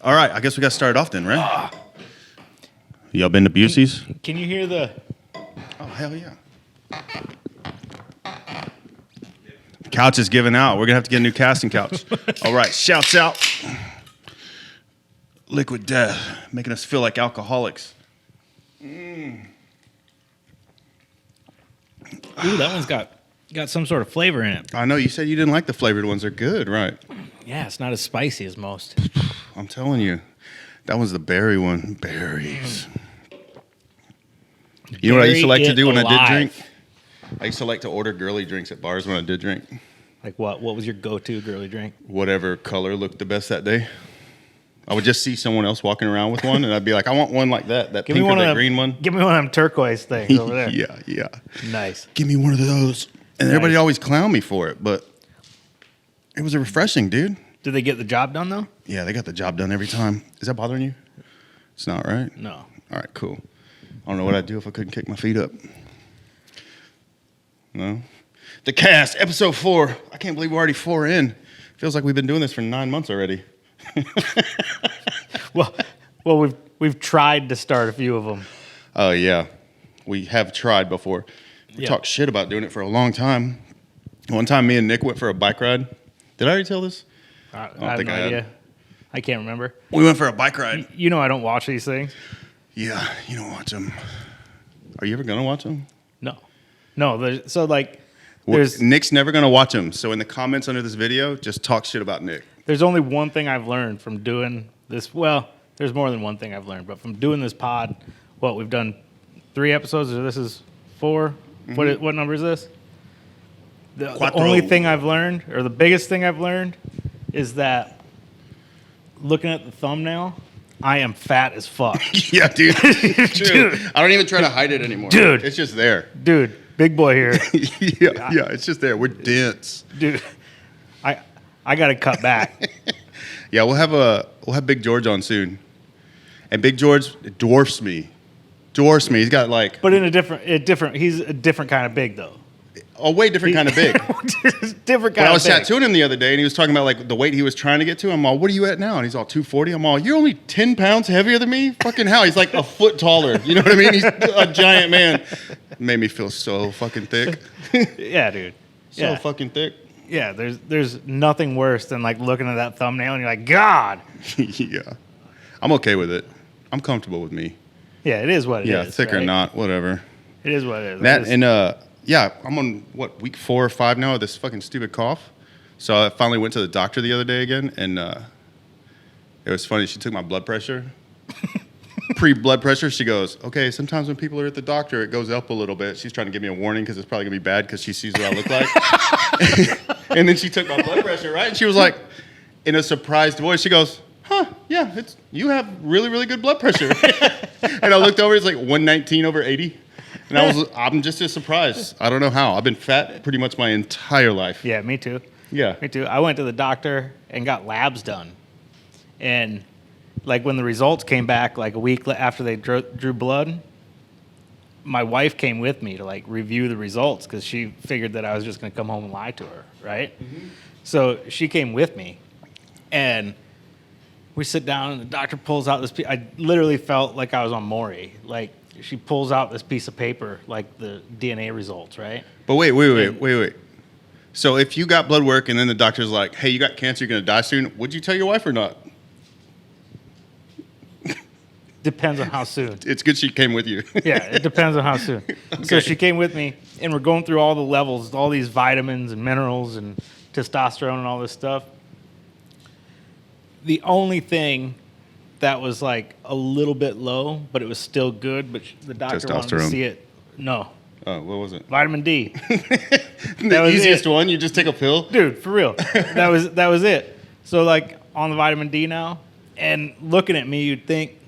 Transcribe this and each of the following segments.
All right, I guess we got started off then, right? Y'all been to Busey's? Can you hear the... Oh, hell yeah. Couch is giving out. We're going to have to get a new casting couch. All right, shouts out. Liquid Death, making us feel like alcoholics. Ooh, that one's got some sort of flavor in it. I know, you said you didn't like the flavored ones. They're good, right? Yeah, it's not as spicy as most. I'm telling you. That one's the berry one. Berries. You know what I used to like to do when I did drink? I used to like to order girly drinks at bars when I did drink. Like what? What was your go-to girly drink? Whatever color looked the best that day. I would just see someone else walking around with one, and I'd be like, I want one like that. That pink or that green one. Give me one of them turquoise things over there. Yeah. Nice. Give me one of those. And everybody always clown me for it, but it was refreshing, dude. Did they get the job done, though? Yeah, they got the job done every time. Is that bothering you? It's not, right? No. All right, cool. I don't know what I'd do if I couldn't kick my feet up. No? The cast, episode 4. I can't believe we're already 4 in. Feels like we've been doing this for 9 months already. Well, we've tried to start a few of them. Oh, yeah. We have tried before. We talked shit about doing it for a long time. One time, me and Nick went for a bike ride. Did I already tell this? I have no idea. I can't remember. We went for a bike ride. You know I don't watch these things. Yeah, you don't watch them. Are you ever going to watch them? No. Nick's never going to watch them. So in the comments under this video, just talk shit about Nick. There's only one thing I've learned from doing this. Well, there's more than one thing I've learned, but from doing this pod, we've done 3 episodes, or this is 4. Mm-hmm. What number is this? The only thing I've learned, or the biggest thing I've learned, is that looking at the thumbnail, I am fat as fuck. Yeah, dude. Dude. I don't even try to hide it anymore. Dude. It's just there. Dude, big boy here. yeah, it's just there. We're dense. Dude, I got to cut back. Yeah, we'll have Big George on soon. And Big George dwarfs me. He's got like... But he's a different kind of big, though. A way different kind of big. Different kind of big. I was tattooing him the other day, and he was talking about like the weight he was trying to get to. I'm all, what are you at now? And he's all 240. I'm all, you're only 10 pounds heavier than me? Fucking hell. He's like a foot taller. You know what I mean? He's a giant man. Made me feel so fucking thick. Yeah, dude. So fucking thick. Yeah, there's nothing worse than like looking at that thumbnail and you're like, God. Yeah. I'm okay with it. I'm comfortable with me. Yeah, it is what it is. Yeah, thick or not, whatever. It is what it is. I'm on, week 4 or 5 now of this fucking stupid cough. So I finally went to the doctor the other day again, and it was funny. She took my blood pressure. Pre-blood pressure, she goes, okay, sometimes when people are at the doctor, it goes up a little bit. She's trying to give me a warning because it's probably going to be bad because she sees what I look like. And then she took my blood pressure, right? And she was like, in a surprised voice, she goes, yeah, you have really, really good blood pressure. And I looked over, it's like 119/80. And I'm just as surprised. I don't know how. I've been fat pretty much my entire life. Yeah, me too. Yeah. Me too. I went to the doctor and got labs done. And like when the results came back like a week after they drew blood, my wife came with me to like review the results because she figured that I was just going to come home and lie to her, right? Mm-hmm. So she came with me. And we sit down and the doctor pulls out this piece. I literally felt like I was on Maury. Like, she pulls out this piece of paper, like the DNA results, right? But wait. So if you got blood work and then the doctor's like, hey, you got cancer, you're going to die soon, would you tell your wife or not? Depends on how soon. It's good she came with you. Yeah, it depends on how soon. Okay. So she came with me, and we're going through all the levels, all these vitamins and minerals and testosterone and all this stuff. The only thing that was like a little bit low, but it was still good. But the doctor wanted to see it. No. Oh, what was it? Vitamin D. The easiest one. You just take a pill, dude. For real. That was it. So like on the vitamin D now, and looking at me, you'd think,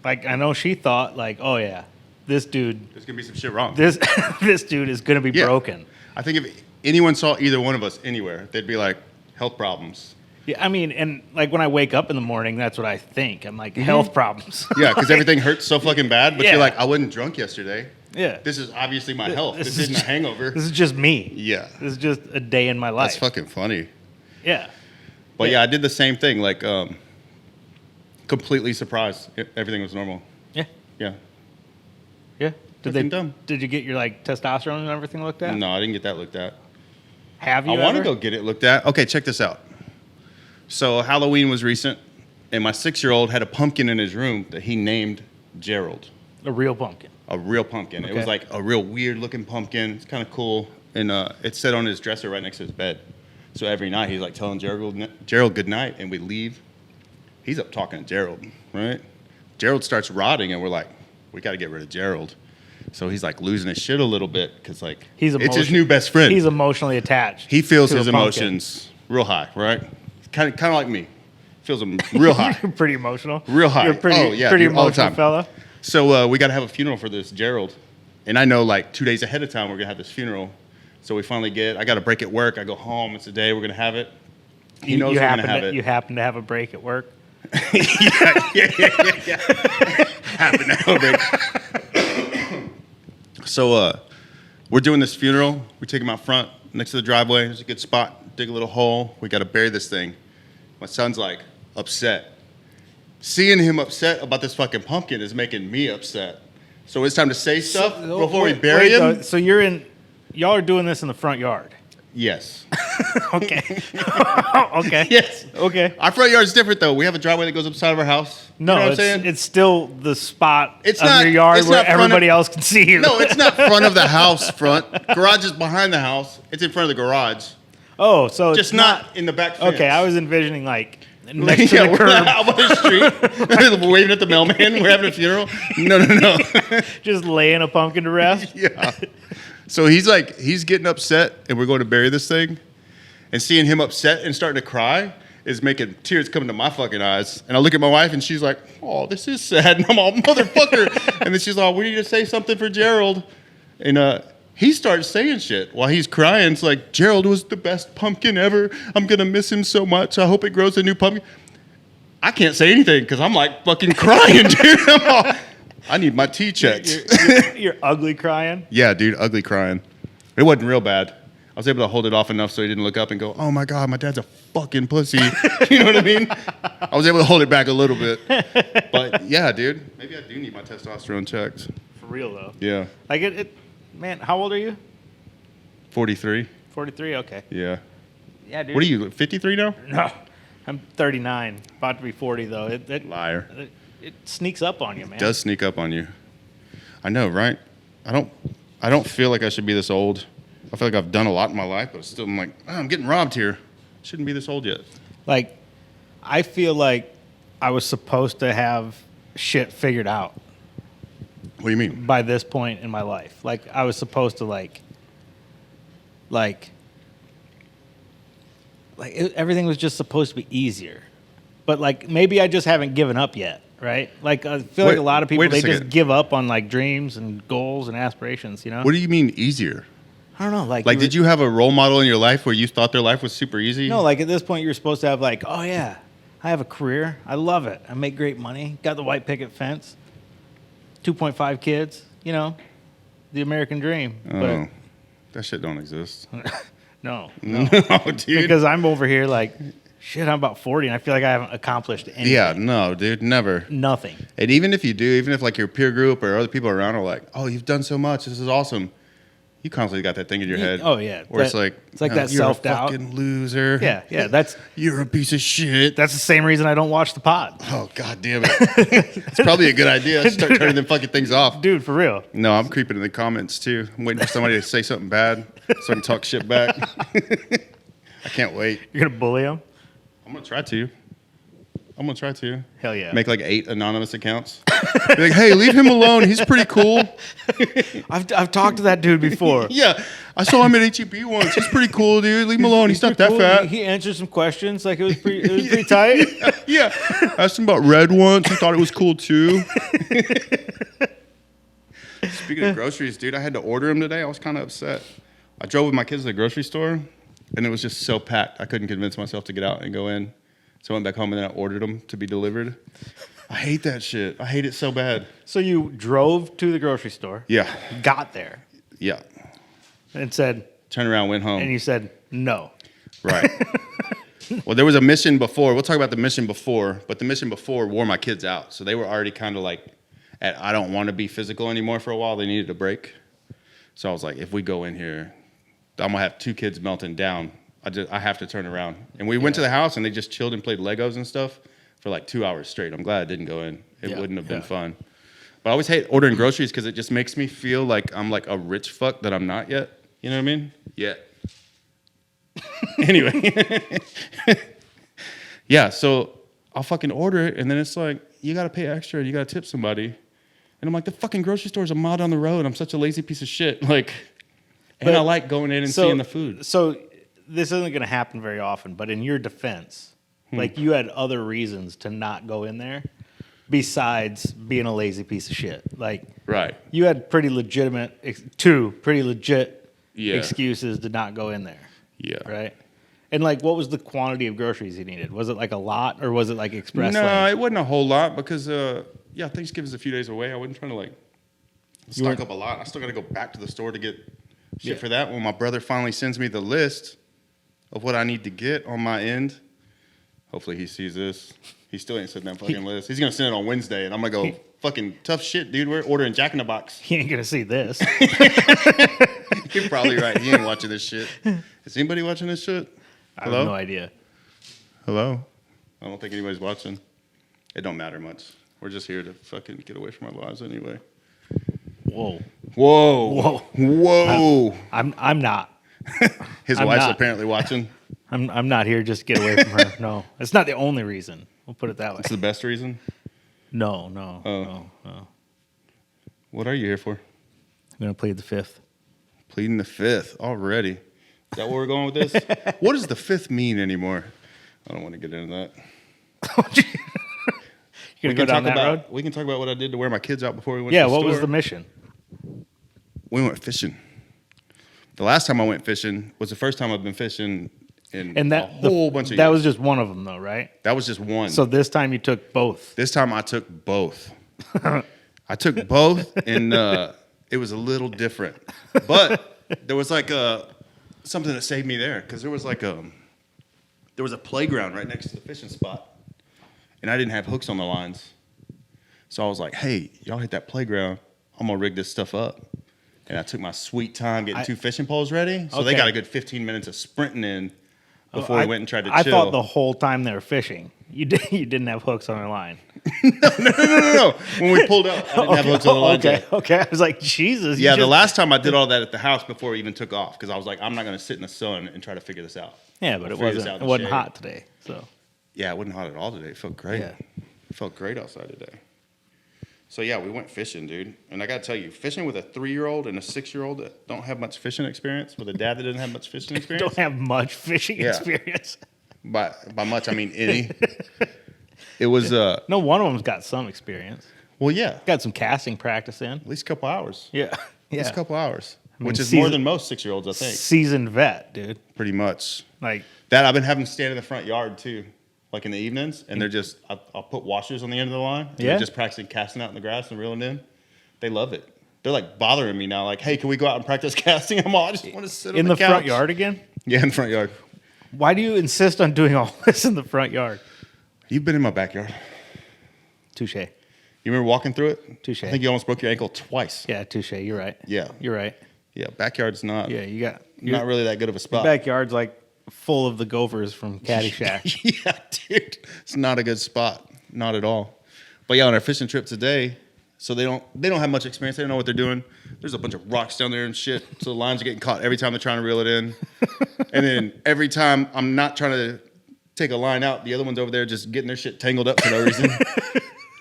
like I know she thought like, oh yeah, this dude. There's gonna be some shit wrong. This dude is gonna be broken. I think if anyone saw either one of us anywhere, they'd be like, health problems. Yeah, I mean, and like when I wake up in the morning, that's what I think. I'm like, health problems. Yeah, because everything hurts so fucking bad, but you're like, I wasn't drunk yesterday. Yeah. This is obviously my health. This isn't a hangover. This is just me. Yeah. This is just a day in my life. That's fucking funny. Yeah. But yeah, I did the same thing. Like, Completely surprised. Everything was normal. Yeah. Yeah. Yeah. Fucking dumb. Did you get your like testosterone and everything looked at? No, I didn't get that looked at. Have you? I want to ever? go get it looked at. Okay, check this out. So Halloween was recent, and my 6-year-old had a pumpkin in his room that he named Gerald. A real pumpkin. A real pumpkin. Okay. It was like a real weird looking pumpkin. It's kind of cool. And it sat on his dresser right next to his bed. So every night he's like telling Gerald good night, and we leave. He's up talking to Gerald, right? Gerald starts rotting, and we're like, we got to get rid of Gerald. So he's like losing his shit a little bit because like it's his new best friend. He's emotionally attached. He feels to his a pumpkin. emotions real high, right? Kind of like me. Feels them real high. You're pretty emotional. Real high. You're a pretty, Oh, yeah, pretty dude, all the emotional time. fella. So we got to have a funeral for this Gerald. And I know like 2 days ahead of time we're going to have this funeral. So we finally I got a break at work. I go home. It's the day we're going to have it. He knows we're going to have it. You happen to have a break at work? yeah. Happen to have a break. So we're doing this funeral. We take him out front next to the driveway. There's a good spot. Dig a little hole. We got to bury this thing. My son's like upset. Seeing him upset about this fucking pumpkin is making me upset. So it's time to say stuff before we bury him. So y'all are doing this in the front yard. Yes. Okay. Okay. Yes. Okay. Our front yard is different though. We have a driveway that goes up the side of our house. No, you know what I'm saying? it's still the spot It's of not- your yard it's where not front everybody of- else can see you. No, it's not front of the house front. Garage is behind the house. It's in front of the garage. Oh, so Just it's not in the back fence. Okay, I was envisioning like next to the we're curb, out by the street. We're waving at the mailman. We're having a funeral. No. just laying a pumpkin to rest. Yeah. So he's getting upset, and we're going to bury this thing. And seeing him upset and starting to cry is making tears coming to my fucking eyes. And I look at my wife, and she's like, "Oh, this is sad." And I'm all, "Motherfucker!" And then she's like, "We need to say something for Gerald." And he starts saying shit while he's crying. It's like, "Gerald was the best pumpkin ever. I'm gonna miss him so much. I hope it grows a new pumpkin." I can't say anything because I'm like fucking crying, dude. I'm all, I need my tea checks. You're ugly crying. Yeah, dude, ugly crying. It wasn't real bad. I was able to hold it off enough so he didn't look up and go, "Oh my God, my dad's a fucking pussy." You know what I mean? I was able to hold it back a little bit. But yeah, dude, maybe I do need my testosterone checked. For real though. Yeah. Like man, how old are you? 43. 43. Okay. Yeah. Yeah, dude. What are you, 53 now? No, I'm 39. About to be 40 though. Liar. It sneaks up on you, man. It does sneak up on you. I know, right? I don't feel like I should be this old. I feel like I've done a lot in my life, but still I'm like, I'm getting robbed here. Shouldn't be this old yet. Like, I feel like I was supposed to have shit figured out What do you mean? by this point in my life. Like, I was supposed to everything was just supposed to be easier. But like, maybe I just haven't given up yet, right? Like, I feel like a lot of people, wait a they just second. give up on like dreams and goals and aspirations, you know? What do you mean easier? I don't know. Like, Did you have a role model in your life where you thought their life was super easy? No, like at this point, you're supposed to have like, oh yeah, I have a career. I love it. I make great money. Got the white picket fence. 2.5 kids. You know, the American dream. Oh, that shit don't exist. But no, No, dude. because I'm over here like, shit. I'm about 40, and I feel like I haven't accomplished anything. Yeah, no, dude, never. Nothing. And even if you do, even if like your peer group or other people around are like, "Oh, you've done so much. This is awesome." You constantly got that thing in your head. Oh yeah. Where it's like that you're self-doubt. a fucking loser. Yeah. That's You're a piece of shit. the same reason I don't watch the pod, Oh, God damn it. It's probably a good idea. Start turning them fucking things off. dude. For real. No, I'm creeping in the comments too. I'm waiting for somebody to say something bad so I can talk shit back. I can't wait. You're gonna bully them? I'm going to try to. Hell yeah. Make like 8 anonymous accounts. Be like, "Hey, leave him alone. He's pretty cool." I've talked to that dude before. Yeah, I saw him at HEB once. He's pretty cool, dude. Leave him alone. He's not that Cool. fat. He answered some questions. Like it was pretty tight. Yeah. Asked him about red once. He thought it was cool too. Speaking of groceries, dude, I had to order them today. I was kind of upset. I drove with my kids to the grocery store, and it was just so packed. I couldn't convince myself to get out and go in. So I went back home, and then I ordered them to be delivered. I hate that shit. I hate it so bad. So you drove to the grocery store, Yeah. got there, Yeah. and said, Turn around, went home. and you said no. Right. Well, there was a mission before. We'll talk about the mission before, but the mission before wore my kids out. So they were already kind of like, I don't want to be physical anymore for a while. They needed a break. So I was like, if we go in here, I'm going to have 2 kids melting down. I have to turn around. And we went to the house, and they just chilled and played Legos and stuff for like 2 hours straight. I'm glad I didn't go in. It wouldn't have been fun. But I always hate ordering groceries because it just makes me feel like I'm like a rich fuck that I'm not yet. You know what I mean? Yet. Anyway. Yeah, so I'll fucking order it, and then it's like, you got to pay extra, and you got to tip somebody. And I'm like, the fucking grocery store is a mile down the road. I'm such a lazy piece of shit. Like, and I like going in and seeing the food. So this isn't going to happen very often, but in your defense, like you had other reasons to not go in there besides being a lazy piece of shit. Like, Right. you had pretty legitimate, 2 pretty legit excuses to not go in there. Yeah. Right? And like, what was the quantity of groceries you needed? Was it like a lot, or was it like express No, lane? it wasn't a whole lot because, Thanksgiving's a few days away. I wasn't trying to like stock up a lot. I still got to go back to the store to get shit for that. When my brother finally sends me the list of what I need to get on my end, hopefully he sees this. He still ain't sent that fucking list. He's going to send it on Wednesday, and I'm going to go, fucking tough shit, dude. We're ordering Jack in the Box. He ain't going to see this. You're probably right. He ain't watching this shit. Is anybody watching this shit? I Hello? have no idea. Hello? I don't think anybody's watching. It don't matter much. We're just here to fucking get away from our lives anyway. Whoa. Whoa. Whoa. I'm not. His I'm wife's not. apparently watching. I'm not here just to get away from her. No. It's not the only reason. We'll put it that way. It's the best reason. No. What are you here for? I'm going to plead the 5th. Pleading the 5th already. Is that where we're going with this? What does the 5th mean anymore? I don't want to get into that. You're going to go down that road? We can talk about what I did to wear my kids out before we went to the Yeah, store. what was the mission? We went fishing. The last time I went fishing was the first time I've been fishing in a whole bunch of years. That was just one of them, though, right? That was just one. So this time you took both. This time I took both. I took both, and it was a little different. But there was like something that saved me there, because there was a playground right next to the fishing spot, and I didn't have hooks on the lines. So I was like, hey, y'all hit that playground. I'm going to rig this stuff up. And I took my sweet time getting 2 fishing poles ready. So they got a good 15 minutes of sprinting in before we went and tried to chill. I thought the whole time they were fishing, you didn't have hooks on their line. No. When we pulled up, I didn't have hooks on the line. Okay. I was like, Jesus. Yeah, the last time I did all that at the house before we even took off, because I was like, I'm not going to sit in the sun and try to figure this out. Yeah, but it wasn't hot today. So yeah, it wasn't hot at all today. It felt great. Yeah. It felt great outside today. So yeah, we went fishing, dude. And I got to tell you, fishing with a 3-year-old and a 6-year-old that don't have much fishing experience, with a dad that doesn't have much fishing experience. Don't have much fishing experience. By much, I mean any. It was No, one of them's got some experience. well, yeah, Got some casting practice in. at least a couple hours. Yeah. At least a couple hours, mean, which is more than most 6-year-olds, I think. Seasoned vet, dude. Pretty much. Like, That I've been having to stand in the front yard too, like in the evenings, and they're just I'll put washers on the end of the line. Yeah. They're just practicing casting out in the grass and reeling in. They love it. They're like bothering me now. Like, hey, can we go out and practice casting? I'm all, I just want to sit on in the the couch. front yard again? Yeah, in the front yard. Why do you insist on doing all this in the front yard? You've been in my backyard. Touche. You remember walking through it? Touche. I think you almost broke your ankle twice. Yeah, touche. You're right. Yeah. You're right. Yeah, backyard's not. Yeah, you got Not really that good of a spot. backyard's like full of the gophers from Caddyshack. Yeah, dude. It's not a good spot. Not at all. But yeah, on our fishing trip today, so they don't have much experience. They don't know what they're doing. There's a bunch of rocks down there and shit. So the lines are getting caught every time they're trying to reel it in. And then every time I'm not trying to take a line out, the other one's over there just getting their shit tangled up for no reason.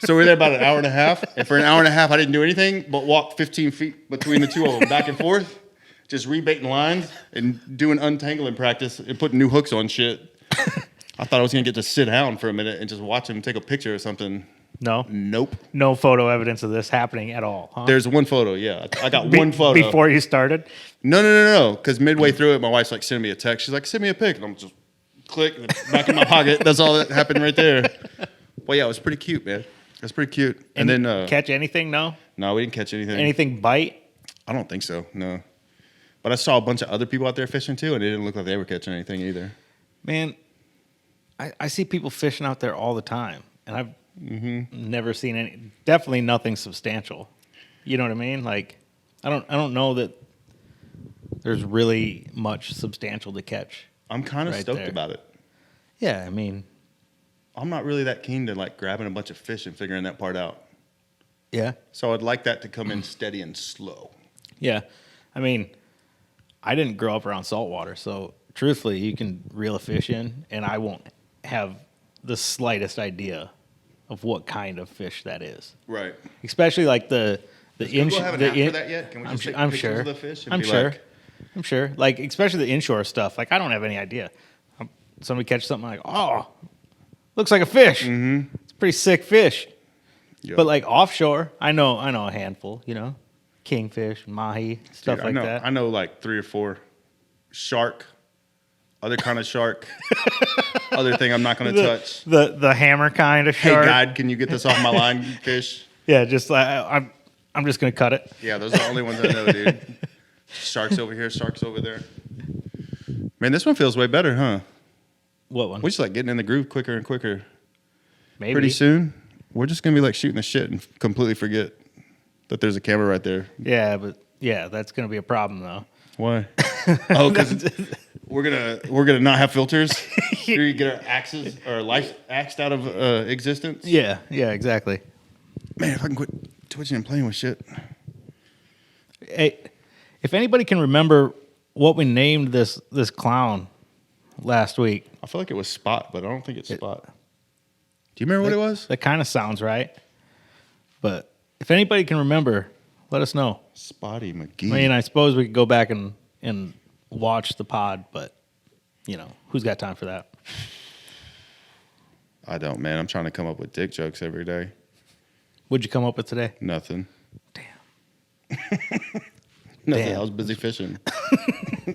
So we're there about an hour and a half. And for an hour and a half, I didn't do anything but walk 15 feet between the two of them, back and forth, just rebaiting lines and doing untangling practice and putting new hooks on shit. I thought I was going to get to sit down for a minute and just watch them take a picture or something. No? Nope. No photo evidence of this happening at all, huh? There's one photo, yeah. I got one photo. Before you started? No. Because midway through it, my wife's like, send me a text. She's like, send me a pic. And I'm just click, and it's back in my pocket. That's all that happened right there. Well, yeah, it was pretty cute, man. It was pretty cute. And then catch anything? No? No, we didn't catch anything. Anything bite? I don't think so, no. But I saw a bunch of other people out there fishing too, and it didn't look like they were catching anything either. Man, I see people fishing out there all the time, and I've never seen definitely nothing substantial. You know what I mean? Like, I don't know that there's really much substantial to catch. I'm kind of right stoked there. about it. Yeah, I mean, I'm not really that keen to like grabbing a bunch of fish and figuring that part out. yeah, So I'd like that to come in steady and slow. yeah. I mean, I didn't grow up around saltwater, so truthfully, you can reel a fish in, and I won't have the slightest idea of what kind of fish that is. Right. Especially like the Google have an app for that yet? Can we just take I'm pictures sure. of the fish and I'm be sure. like- I'm sure. Like, especially the inshore stuff. Like, I don't have any idea. Somebody catches something like, oh, looks like a fish. Mm-hmm. It's a pretty sick fish. Yep. But like offshore, I know a handful. You know, kingfish, mahi, stuff Dude, like I know, that. I know like 3 or 4. Shark, other kind of shark, other thing I'm not going to touch. The hammer kind of Hey, shark. God, can you get this off my line, fish? Yeah, just like I'm just gonna cut it. Yeah, those are the only ones I know, dude. Sharks over here, sharks over there. Man, this one feels way better, huh? What one? We're just like getting in the groove quicker and quicker. Maybe. Pretty soon, we're just going to be like shooting the shit and completely forget that there's a camera right there. Yeah, but yeah, that's gonna be a problem though. Why? Oh, because we're gonna not have filters. Here you get our axes or life axed out of existence. Yeah, exactly. Man, if I can quit twitching and playing with shit. Hey, if anybody can remember what we named this clown last week, I feel like it was Spot, but I don't think it's Spot. Do you remember what it was? that kind of sounds right. But if anybody can remember, let us know. Spotty McGee. I mean, I suppose we could go back and watch the pod, but you know, who's got time for that? I don't, man. I'm trying to come up with dick jokes every day. What'd you come up with today? Nothing. Damn. Nothing. Damn. I was busy fishing. I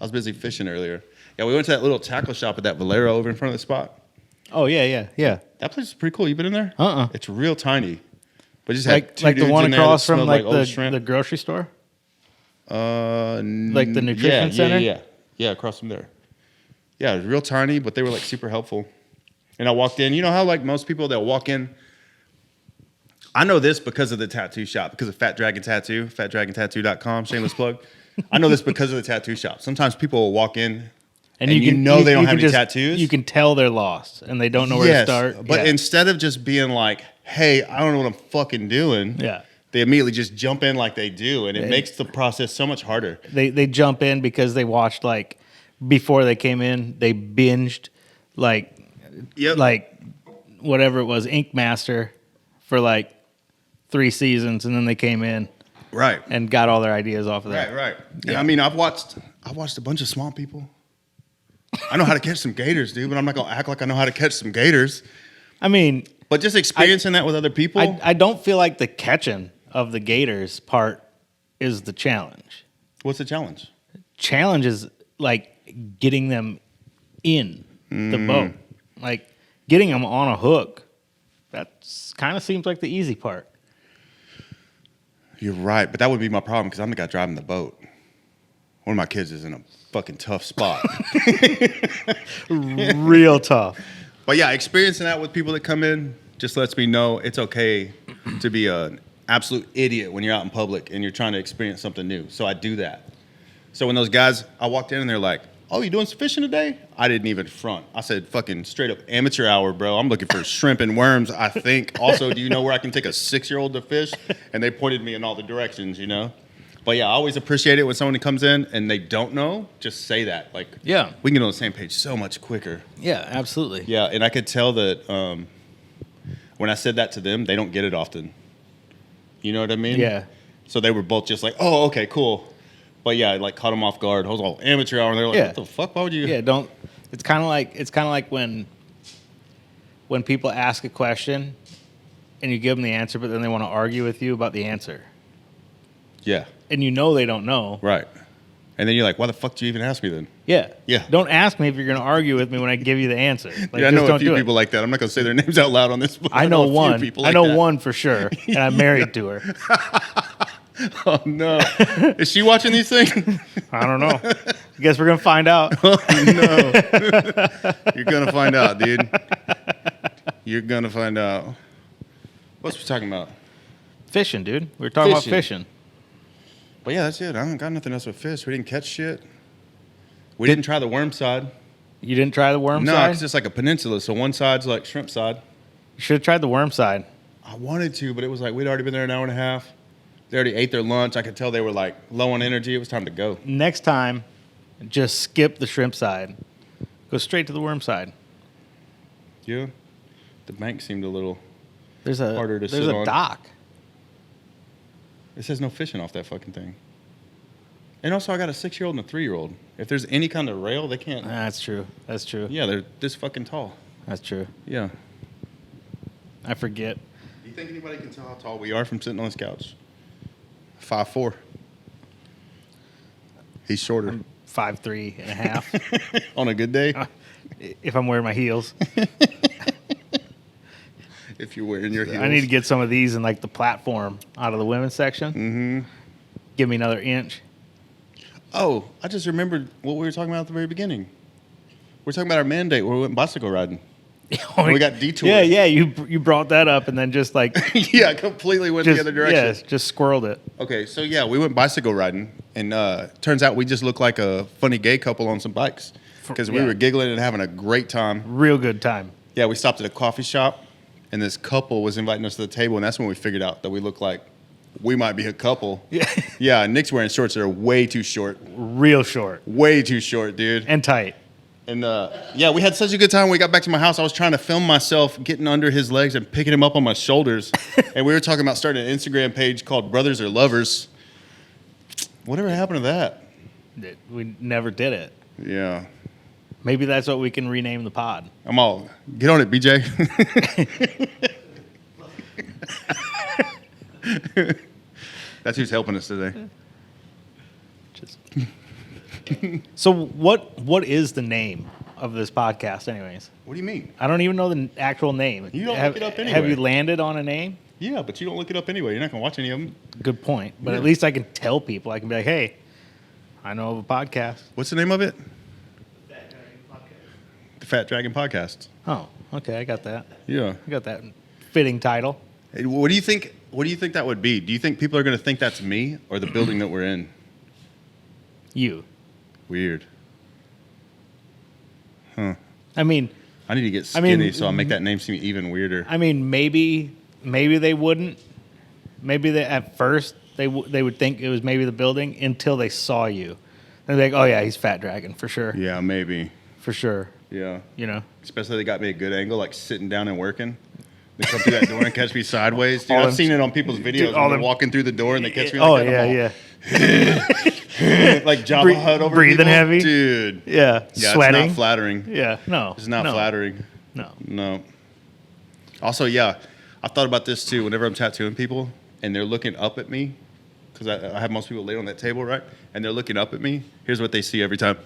was busy fishing earlier. Yeah, we went to that little tackle shop at that Valero over in front of the spot. Oh yeah. That place is pretty cool. You been in there? Uh-uh. It's real tiny. But just had Like two like the dudes one in there that across from smelled like old the shrimp. grocery store. Like the nutrition center? Yeah, across from there. Yeah, it was real tiny, but they were like super helpful. And I walked in. You know how like most people they'll walk in. I know this because of the tattoo shop, because of Fat Dragon Tattoo, fatdragontattoo.com, shameless plug. I know this because of the tattoo shop. Sometimes people will walk in and you know they don't have any tattoos. You can tell they're lost and they don't know where to start. But Yeah. instead of just being like, hey, I don't know what I'm fucking doing. Yeah. They immediately just jump in like they do, and it makes the process so much harder. They jump in because they watched like before they came in, they binged like whatever it was, Ink Master for like 3 seasons, and then they came in Right. and got all their ideas off of that. Right. And I mean, I've watched a bunch of swamp people. I know how to catch some gators, dude, but I'm not gonna act like I know how to catch some gators. I mean, But just experiencing that with other people. I don't feel like the catching of the gators part is the challenge. What's the challenge? Challenge is like getting them in the boat, like getting them on a hook. That kind of seems like the easy part. You're right, but that would be my problem because I'm the guy driving the boat. One of my kids is in a fucking tough spot. Real tough. But yeah, experiencing that with people that come in just lets me know it's okay to be an absolute idiot when you're out in public and you're trying to experience something new. So I do that. So when those guys, I walked in and they're like, oh, you doing some fishing today? I didn't even front. I said, fucking straight up amateur hour, bro. I'm looking for shrimp and worms, I think. Also, do you know where I can take a 6-year-old to fish? And they pointed me in all the directions, you know? But yeah, I always appreciate it when someone comes in and they don't know, just say that. Like, Yeah. we can get on the same page so much quicker. Yeah, absolutely. Yeah, and I could tell that when I said that to them, they don't get it often. You know what I mean? Yeah. So they were both just like, oh, okay, cool. But yeah, it like caught them off guard. I was all amateur hour, and they're like, Yeah. what the fuck? Why would you? Yeah, don't. It's kind of like when people ask a question and you give them the answer, but then they want to argue with you about the answer, Yeah, and you know they don't know. right. And then you're like, why the fuck do you even ask me then? Yeah. Yeah. Don't ask me if you're going to argue with me when I give you the answer. Like, Yeah, I just know a don't few do it. people like that. I'm not going to say their names out loud on this. But I know a few one. people I like know that. one for sure, and I'm married to her. Oh no! Is she watching these things? I don't know. I guess we're gonna find out. Oh no! You're gonna find out, dude. You're gonna find out. What's we talking about? Fishing, dude. We were talking about fishing. Well, yeah, that's it. I don't got nothing else with fish. We didn't catch shit. We didn't try the worm side. You didn't try the worm No, side? it's just like a peninsula. So one side's like shrimp side. You should have tried the worm side. I wanted to, but it was like we'd already been there an hour and a half. They already ate their lunch. I could tell they were like low on energy. It was time to go. Next time, just skip the shrimp side. Go straight to the worm side. Yeah. The bank seemed a little There's a harder to there's sit a on. dock. It says no fishing off that fucking thing. And also, I got a 6-year-old and a 3-year-old. If there's any kind of rail, they can't. That's true. That's true. Yeah, they're this fucking tall. That's true. Yeah. I forget. Do you think anybody can tell how tall we are from sitting on this couch? 5'4". He's shorter. I'm 5'3" and a half. On a good day? If I'm wearing my heels. If you're wearing your heels. I need to get some of these in like the platform out of the women's section. Mm-hmm. Give me another inch. Oh, I just remembered what we were talking about at the very beginning. We're talking about our mandate where we went bicycle riding. We got detoured. Yeah. You brought that up and then just like Yeah, I completely went the other direction. Yes, just squirreled it. Okay, so yeah, we went bicycle riding, and turns out we just looked like a funny gay couple on some bikes because we Yeah. were giggling and having a great time. Real good time. Yeah, we stopped at a coffee shop, and this couple was inviting us to the table, and that's when we figured out that we looked like we might be a couple. Yeah. Yeah, and Nick's wearing shorts that are way too short. Real short Way too short, dude. and tight. And yeah, we had such a good time. When we got back to my house, I was trying to film myself getting under his legs and picking him up on my shoulders. And we were talking about starting an Instagram page called Brothers or Lovers. Whatever happened to that? We never did it. Yeah. Maybe that's what we can rename the pod. I'm all, get on it, BJ. That's who's helping us today. Just So what is the name of this podcast anyways? What do you mean? I don't even know the actual name. You don't look it up Have anyway. you landed on a name? Yeah, but you don't look it up anyway. You're not going to watch any of them. Good point. But Yeah. at least I can tell people. I can be like, hey, I know of a podcast. What's the name of it? The Fat Dragon Podcast. Oh, okay, I got that. Yeah. I got that fitting title. Hey, what do you think? What do you think that would be? Do you think people are going to think that's me or the building that we're in? You. Weird. Huh. I mean, I need to get I mean, skinny so I'll make that name seem even weirder. maybe they wouldn't. Maybe they, at first they would think it was maybe the building until they saw you. They're like, oh yeah, he's Fat Dragon for sure. Yeah, maybe. For sure. Yeah. You know. Especially they got me a good angle, like sitting down and working. They come through that door and catch me sideways. Dude, All I've them- seen it on people's videos Dude, all when they're them- walking through the door and they catch me like Oh that. I'm yeah, all, yeah. like Jabba Breathe- Hutt over breathing people. heavy. Dude. Yeah. Yeah, Sweating. it's not flattering. Yeah. No. It's not no, flattering. No. No. Also, yeah, I thought about this too. Whenever I'm tattooing people and they're looking up at me, because I have most people laid on that table, right? And they're looking up at me. Here's what they see every time.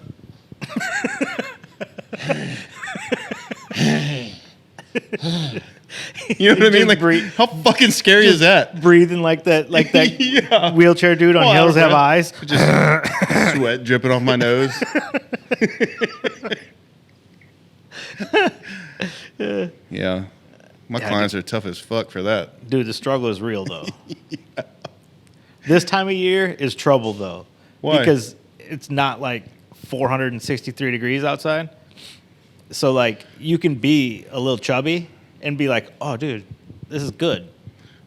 You know what I mean? Like, breathe- how fucking scary is that? Breathing like that Yeah. wheelchair dude on Oh, Hills Have breath. Eyes. Just sweat dripping off my nose. Yeah. My Yeah, clients are tough as fuck for that. Dude, the struggle is real though. This time of year is trouble though. Why? Because it's not like 463 degrees outside. So like you can be a little chubby and be like, oh dude, this is good.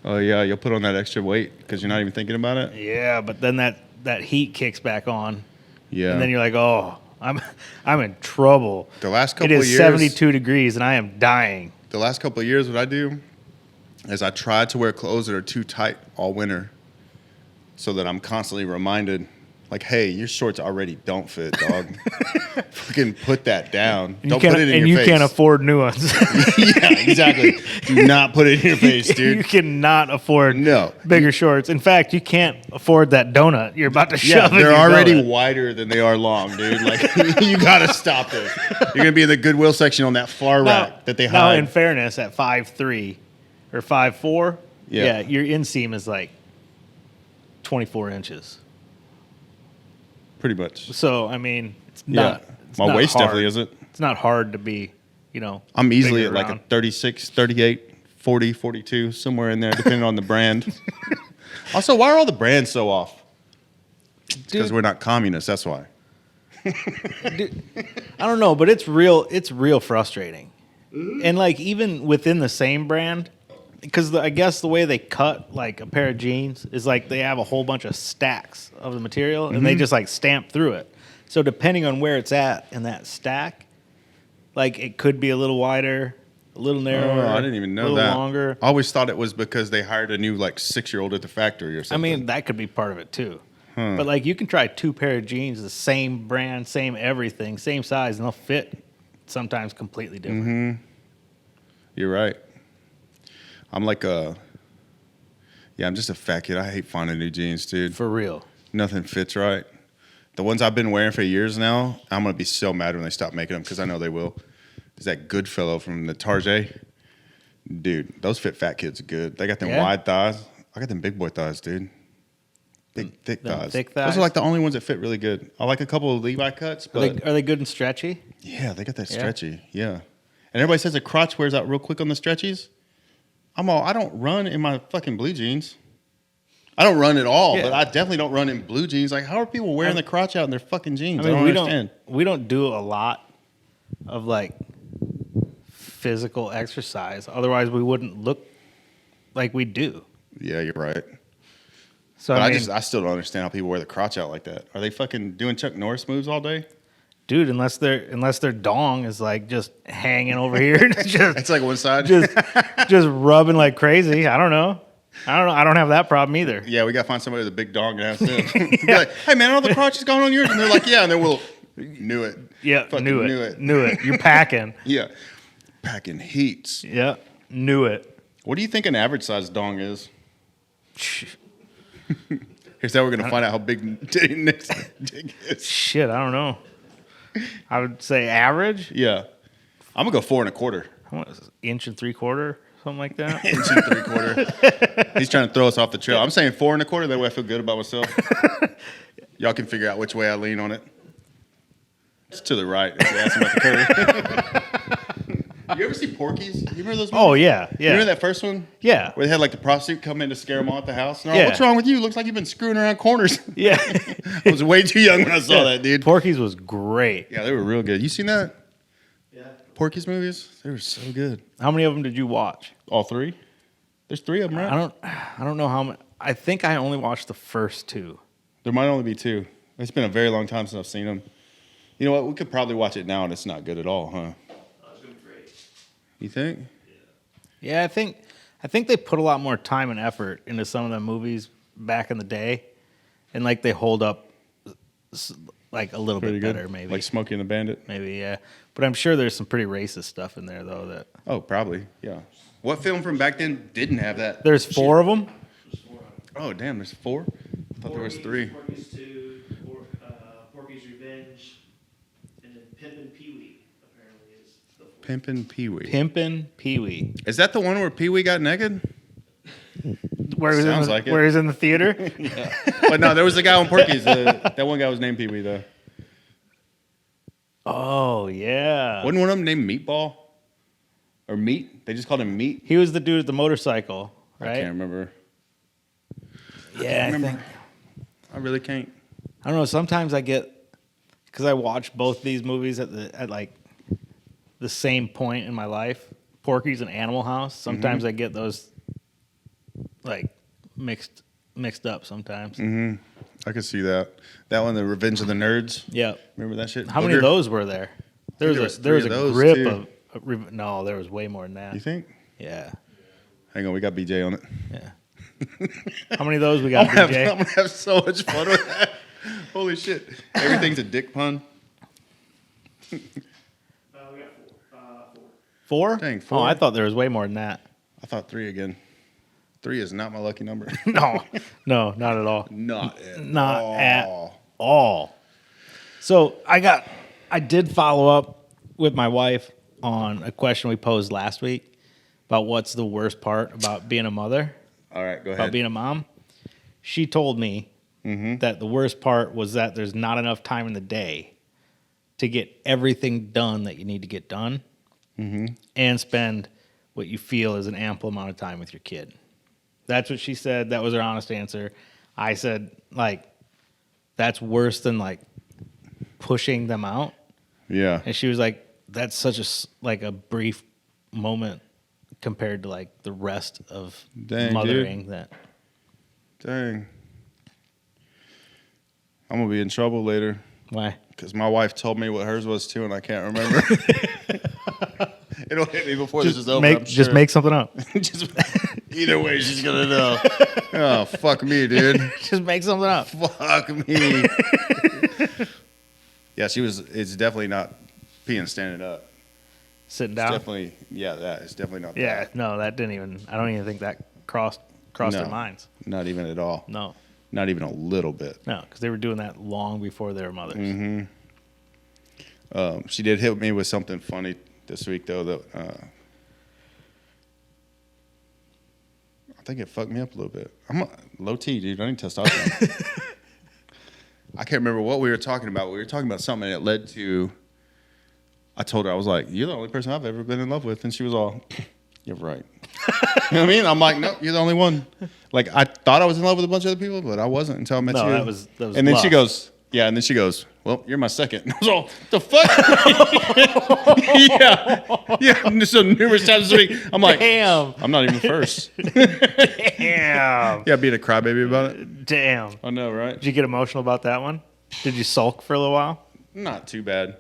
Oh, yeah, you'll put on that extra weight because you're not even thinking about it? Yeah, but then that heat kicks back on. Yeah. And then you're like, oh, I'm in trouble. The last It couple of is years, 72 degrees and I am dying. the last couple of years, what I do is I try to wear clothes that are too tight all winter so that I'm constantly reminded, like, hey, your shorts already don't fit, dog. Fucking put that down. And Don't put it in your you face. can't afford new ones. Yeah, exactly. Do not put it in your face, You dude. cannot afford No. bigger shorts. In fact, you can't afford that donut you're about to Yeah, shove in they're your already belly. wider than they are long, dude. Like, you got to stop this. You're going to be in the Goodwill section on that far rack that they Now, hide. in fairness, at 5'3" or 5'4", Yeah. your inseam is like 24 inches. Pretty much. So, I mean, it's not. Yeah. It's My not waist hard. definitely isn't. It's not hard to be, I'm easily bigger at like around. a 36, 38, 40, 42, somewhere in there, depending on the brand. Also, why are all the brands so off? Because Dude. we're not communists, that's why. Dude, I don't know, but it's real frustrating. And like even within the same brand, because I guess the way they cut like a pair of jeans is like they have a whole bunch of stacks of the material and they just like stamp through it. So depending on where it's at in that stack, like it could be a little wider, a little narrower. Oh, I didn't even know a little that. longer. I always thought it was because they hired a new like 6-year-old at the factory or I something. mean, that could be part of it too. But like you can try 2 pair of jeans, the same brand, same everything, same size, and they'll fit sometimes completely different. You're right. I'm like I'm just a fat kid. I hate finding new jeans, dude. For real. Nothing fits right. The ones I've been wearing for years now, I'm going to be so mad when they stop making them because I know they will. There's that good fellow from the Tarjay. Dude, those fit fat kids good. They got them wide thighs. I got them big boy thighs, dude. Big, thick Them thighs. thick Those thighs? are like the only ones that fit really good. I like a couple of Levi cuts, but Are they good and stretchy? yeah, they got that Yeah. stretchy. Yeah. And everybody says the crotch wears out real quick on the stretchies. I don't run in my fucking blue jeans. I don't run at all, Yeah. but I definitely don't run in blue jeans. Like, how are people wearing the crotch out in their fucking jeans? I, don't we understand. we don't do a lot of like physical exercise. Otherwise, we wouldn't look like we do. Yeah, you're right. So But I mean, I still don't understand how people wear the crotch out like that. Are they fucking doing Chuck Norris moves all day? dude, unless their dong is like just hanging over here, just It's like one side. just rubbing like crazy. I don't know. I don't have that problem either. Yeah, we got to find somebody with a big dong and ask them. Be like, hey, man, all the crotch is going on yours? And they're like, yeah. And then we'll, knew it. Yeah, Fucking knew knew it. it. Knew it. You're packing. Yeah. Packing heats. Yeah, knew it. What do you think an average size dong is? Here's how we're going to find out how big Nick's dick is. Shit, I don't know. I would say average. Yeah. I'm going to go 4 1/4. What is it, inch and 3/4, something like that. Inch and 3/4. He's trying to throw us off the trail. I'm saying 4 1/4. That way I feel good about myself. Y'all can figure out which way I lean on it. It's to the right. If you ask him about the curve. You ever see Porky's? You remember those movies? Oh yeah, You remember that first one? Yeah. Where they had like the prostitute come in to scare them all at the house? And they're Yeah. like, what's wrong with you? Looks like you've been screwing around corners. Yeah. I was way too young when I saw that, dude. Porky's was great. Yeah, they were real good. You seen that? Yeah. Porky's movies? They were so good. How many of them did you watch? All 3? There's 3 of them, right? I don't know how many. I think I only watched the first 2. There might only be 2. It's been a very long time since I've seen them. You know what? We could probably watch it now and it's not good at all, huh? Oh, it's gonna be great. You think? Yeah, I think they put a lot more time and effort into some of the movies back in the day, and like they hold up like a little Pretty bit good. better, maybe. Like Smokey and the Bandit? Maybe, yeah. But I'm sure there's some pretty racist stuff in there though. That Oh, probably. Yeah. What film from back then didn't have that? there's 4 of them. There's 4 of them. Oh, damn. There's 4? I thought there was 3. Porky's 2, Porky's Revenge, and then Pimpin' Pee-wee apparently is the 4th. Pimpin' Pee-wee. Pimpin' Pee-wee. Is that the one where Pee-wee got naked? Where he's Sounds in the, like it. where he's in the theater. But no, there was the guy on Porky's. That one guy was named Pee-wee, though. Oh yeah. Wasn't one of them named Meatball? Or Meat? They just called him Meat? He was the dude with the motorcycle, right? I can't remember. Yeah, I remember. think. I really can't. I don't know. Sometimes I get because I watch both these movies at like the same point in my life. Porky's and Animal House. Sometimes I get those like mixed up. Sometimes. I could see that. That one, The Revenge of the Nerds. Yeah. Remember that shit? How many of Booger? those were there? There think was there was a 3 of those, grip too. of no. There was way more than that. You think? Yeah. Hang on, we got BJ on it. Yeah. How many of those we got, I'm BJ? gonna have so much fun with that. Holy shit. Everything's a dick pun. We got 4. 4? Dang, Oh, 4? I thought there was way more than that. I thought 3 again. 3 is not my lucky number. No, not at all. Not at Not all. at all. So I did follow up with my wife on a question we posed last week about what's the worst part about being a mother, All right, go about ahead. being a mom. she told me Mm-hmm. that the worst part was that there's not enough time in the day to get everything done that you need to get done and spend what you feel is an ample amount of time with your kid. That's what she said. That was her honest answer. I said, like, that's worse than, like, pushing them out. Yeah. And she was like, that's such a brief moment compared to, like, the rest of Dang, mothering dude. that. Dang. I'm going to be in trouble later. Why? Because my wife told me what hers was too, and I can't remember. It'll hit me before this is over. I'm sure. Just make something up. Just, either way, she's going to know. Oh, fuck me, dude. Just make something up. Fuck me. Yeah, it's definitely not peeing standing up. Sitting It's down. definitely, it's definitely not Yeah, that. no, that didn't even. I don't even think that crossed their minds. Not even at all. No, Not even a little bit. no, because they were doing that long before they were mothers. Mm-hmm. She did hit me with something funny this week, though, that I think it fucked me up a little bit. I'm low T, dude. I need testosterone. I can't remember what we were talking about. We were talking about something, and it led to, I told her, I was like, you're the only person I've ever been in love with. And she was all, you're right. You know what I mean? I'm like, no, you're the only one. Like, I thought I was in love with a bunch of other people, but I wasn't until I met No, you. that was and then she love. goes, yeah, and then she goes, well, you're my second. And I was all, the fuck? yeah. So numerous times this week, I'm like, Damn. I'm not even first. Damn. Yeah, being a crybaby about it. Damn. I know, right? Did you get emotional about that one? Did you sulk for a little while? Not too bad.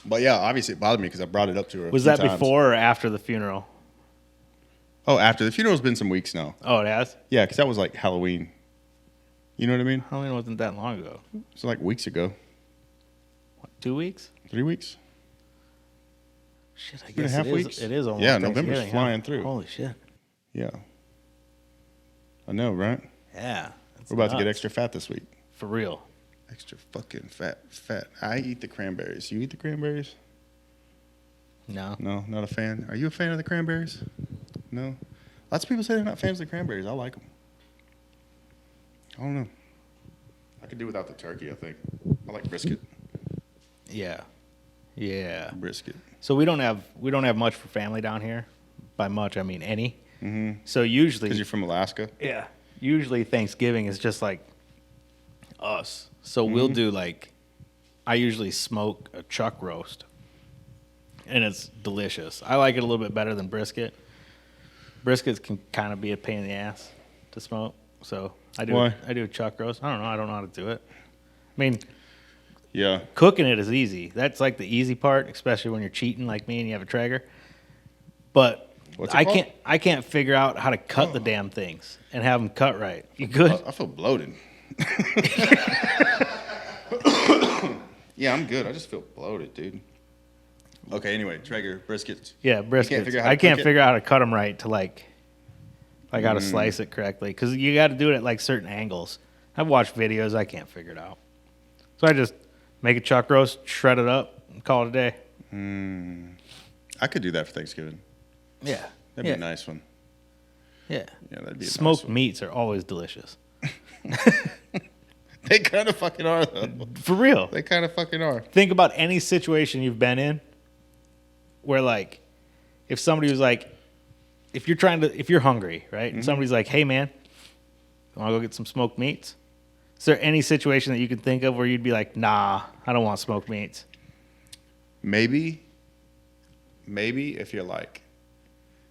But yeah, obviously it bothered me because I brought it up to her. Was that before or after the funeral? Oh, after the funeral's been some weeks now. Oh, it has? Yeah, because that was like Halloween. You know what I mean? Halloween wasn't that long ago. It's like weeks ago. What, 2 weeks? 3 weeks. Shit, I 2.5 guess it is. weeks? It is almost Yeah, November's Thanksgiving, flying huh? through. Holy shit. Yeah. I know, right? Yeah. That's We're about to get nuts. extra fat this week. For real. Extra fucking fat. I eat the cranberries. You eat the cranberries? No. No, not a fan. Are you a fan of the cranberries? No? Lots of people say they're not fans of the cranberries. I like them. I don't know. I could do without the turkey, I think. I like brisket. Yeah. Yeah. Brisket. So we don't have much for family down here. By much, I mean any. Mm-hmm. So usually, Because you're from Alaska? yeah, usually Thanksgiving is just like us. So we'll do like, I usually smoke a chuck roast, and it's delicious. I like it a little bit better than brisket. Briskets can kind of be a pain in the ass to smoke, so I do. Why? I do a chuck roast. I don't know. I don't know how to do it. I mean, Yeah. cooking it is easy. That's like the easy part, especially when you're cheating like me and you have a Traeger. But What's it called? I can't figure out how to cut the damn things and have them cut right. You good? I feel bloated. Yeah, I'm good. I just feel bloated, dude. Okay, anyway, Traeger, briskets. Yeah, briskets. figure out how to I can't cook it? figure out how to cut them right to like how to slice it correctly because you got to do it at like certain angles. I've watched videos. I can't figure it out. So I just make a chuck roast, shred it up, and call it a day. I could do that for Thanksgiving. Yeah, That'd be a nice one. Yeah, Yeah, that'd be a smoked nice one. meats are always delicious. They kind of fucking are, though. For real. They kind of fucking are. Think about any situation you've been in where like if somebody was like if you're hungry, right? And somebody's like, "Hey man, you want to go get some smoked meats?" Is there any situation that you can think of where you'd be like, "Nah, I don't want smoked meats"? Maybe if you're like,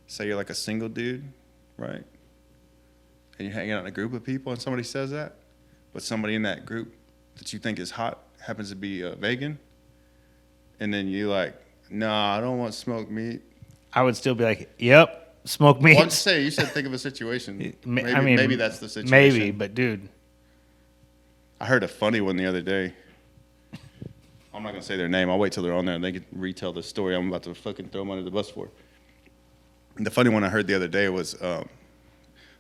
say you're like a single dude, right? And you're hanging out in a group of people and somebody says that, but somebody in that group that you think is hot happens to be vegan, and then you like, nah, I don't want smoked meat. I would still be like, "Yep, smoked meats." Well, I'm just saying, you should think of a situation. Maybe that's the situation. Maybe, but dude, I heard a funny one the other day. I'm not gonna say their name. I'll wait till they're on there and they can retell the story I'm about to fucking throw them under the bus for. And the funny one I heard the other day was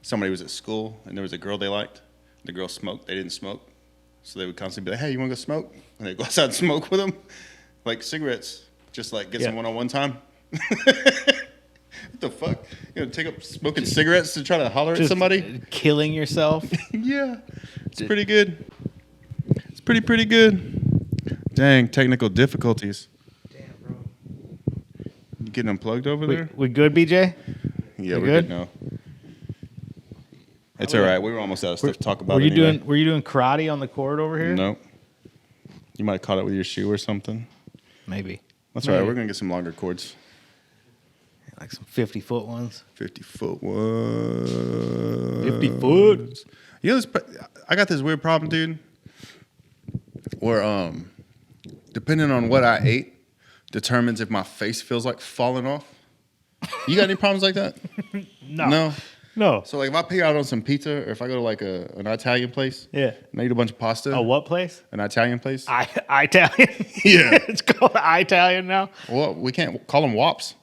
somebody was at school and there was a girl they liked. The girl smoked. They didn't smoke, so they would constantly be like, "Hey, you want to go smoke?" And they go outside and smoke with them, like cigarettes, just like get some one-on-one time. What the fuck? You know, take up smoking cigarettes to try to holler at Just somebody? killing yourself. Yeah, it's pretty good. It's pretty good. Dang, technical difficulties. Damn, bro. You getting unplugged over there? We good, BJ? Yeah, we we're good? good now. It's all right. We were almost out of stuff to talk about. Were you anyway. doing karate on the court over here? No. You might have caught it with your shoe or something. Maybe. That's all right. We're gonna get some longer cords. Like some 50-foot ones. 50-foot ones. 50 foot. You know, I got this weird problem, dude. Where depending on what I ate, determines if my face feels like falling off. You got any problems like that? No. So like if I pick out on some pizza, or if I go to like an Italian place, Yeah. and I eat a bunch of pasta. A what place? An Italian place. Italian. Yeah. It's called Italian now. Well, we can't call them wops,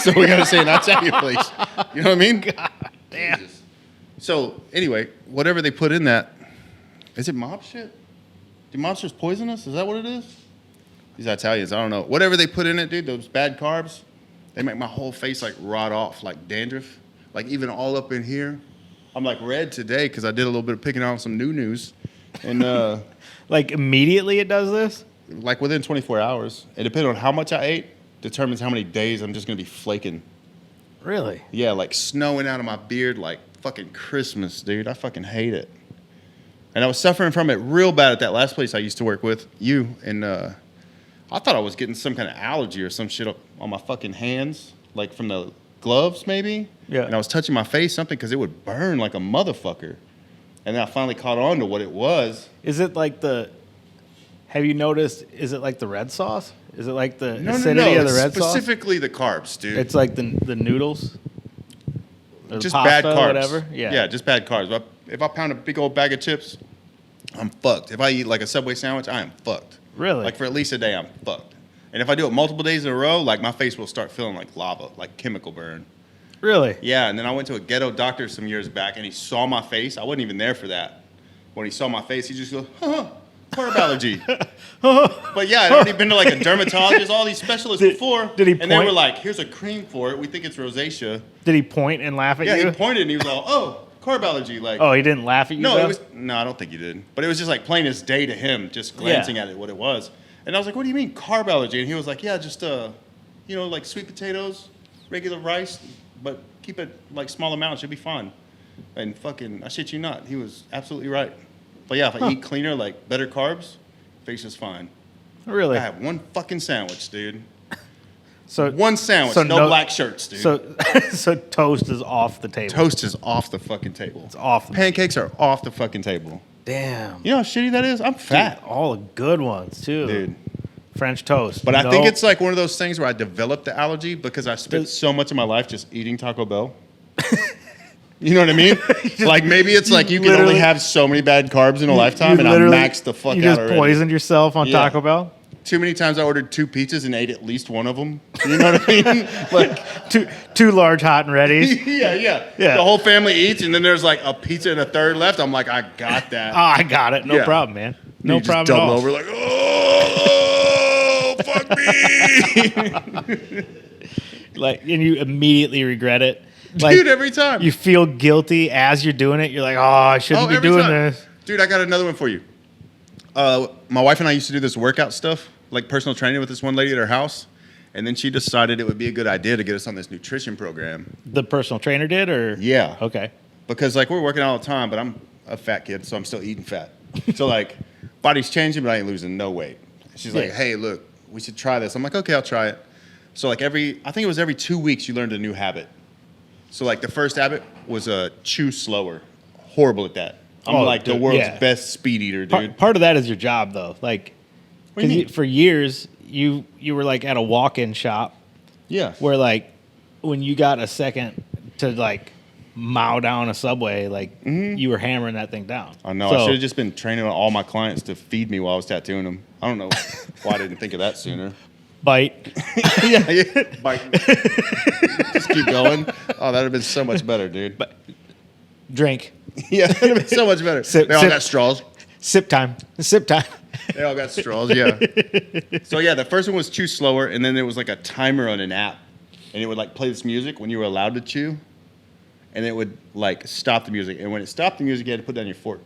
so we gotta say an Italian place. You know what I mean? God damn. Jesus. So anyway, whatever they put in that, is it mob shit? Do monsters poison us? Is that what it is? These Italians, I don't know. Whatever they put in it, dude, those bad carbs, they make my whole face like rot off, like dandruff. Like even all up in here. I'm like red today because I did a little bit of picking out some new news. And Like immediately it does this? like within 24 hours, it depends on how much I ate, determines how many days I'm just going to be flaking. Really? Yeah, like snowing out of my beard like fucking Christmas, dude. I fucking hate it. And I was suffering from it real bad at that last place I used to work with, you. And I thought I was getting some kind of allergy or some shit up on my fucking hands, like from the gloves maybe. Yeah. And I was touching my face, something, because it would burn like a motherfucker. And then I finally caught on to what it was. Is it like have you noticed, is it like the red sauce? Is it like the No, acidity of the it's red sauce? specifically the carbs, dude. It's like the noodles? Or the just pasta, bad carbs. whatever? Yeah, just bad carbs. If I pound a big old bag of chips, I'm fucked. If I eat like a Subway sandwich, I am fucked. Really? Like for at least a day, I'm fucked. And if I do it multiple days in a row, like my face will start feeling like lava, like chemical burn. Really? Yeah, and then I went to a ghetto doctor some years back, and he saw my face. I wasn't even there for that. When he saw my face, he just goes, carb allergy. But yeah, I'd already been to like a dermatologist, all these specialists before. Did he And they point? were like, here's a cream for it. We think it's rosacea. Did he point and laugh at Yeah, you? he pointed, and he was all, oh, carb allergy. Like, Oh, he didn't laugh at you? no, though? it was no, I don't think he did. But it was just like plain as day to him, just glancing at it, what it was. And I was like, what do you mean carb allergy? And he was like, yeah, just like sweet potatoes, regular rice, but keep it like small amounts, you'll be fine. And fucking, I shit you not, he was absolutely right. But yeah, if I eat cleaner, like better carbs, face is fine. Really? I have one fucking sandwich, dude. So One sandwich, so no black shirts, dude. so toast is off the table. Toast is off the fucking table. It's off the Pancakes are off the fucking table. Damn. You know how shitty that is? I'm fat. Dude, all the good ones too. Dude. French toast. But I No- think it's like one of those things where I developed the allergy because I spent Does- so much of my life just eating Taco Bell. You know what I mean? Like maybe it's like you can only literally- have so many bad carbs in a lifetime, you and I literally- maxed the fuck You out just already. poisoned yourself on Yeah. Taco Bell. Too many times I ordered 2 pizzas and ate at least one of them. You know what I mean? Like, Two large hot and readies. yeah. Yeah. The whole family eats, and then there's like a pizza and a third left. I'm like, I got that. Oh, I got it. No Yeah. problem, man. No You just problem at double all. over like, oh, fuck me. Like, and you immediately regret it. Like, Dude, every time. you feel guilty as you're doing it. You're like, oh, I shouldn't be every doing time. this. Dude, I got another one for you. My wife and I used to do this workout stuff, like personal training with this one lady at her house. And then she decided it would be a good idea to get us on this nutrition program. The personal trainer did, or Yeah. Okay. Because like we're working all the time, but I'm a fat kid, so I'm still eating fat. So like body's changing, but I ain't losing no weight. She's like, Yeah. hey, look, we should try this. I'm like, okay, I'll try it. So like I think it was every 2 weeks you learned a new habit. So like the first habit was chew slower. Horrible at that. I'm Oh, like the dude, world's yeah. best speed eater, dude. Part of that is your job, though. Like, What do you because mean? for years you were like at a walk-in shop Yeah. where like when you got a second to like mow down a Subway, like you were hammering that thing down. I know. So, I should have just been training all my clients to feed me while I was tattooing them. I don't know why I didn't think of that sooner. bite. yeah. Bite. Just keep going. Oh, that would have been so much better, dude. Drink. Yeah, that would have been so much better. Sip- They all sip. got straws. Sip time. Sip time. They all got straws, yeah. So, yeah, the first one was chew slower, and then there was like a timer on an app. and it would like play this music when you were allowed to chew, and it would like stop the music. And when it stopped the music, you had to put down your fork.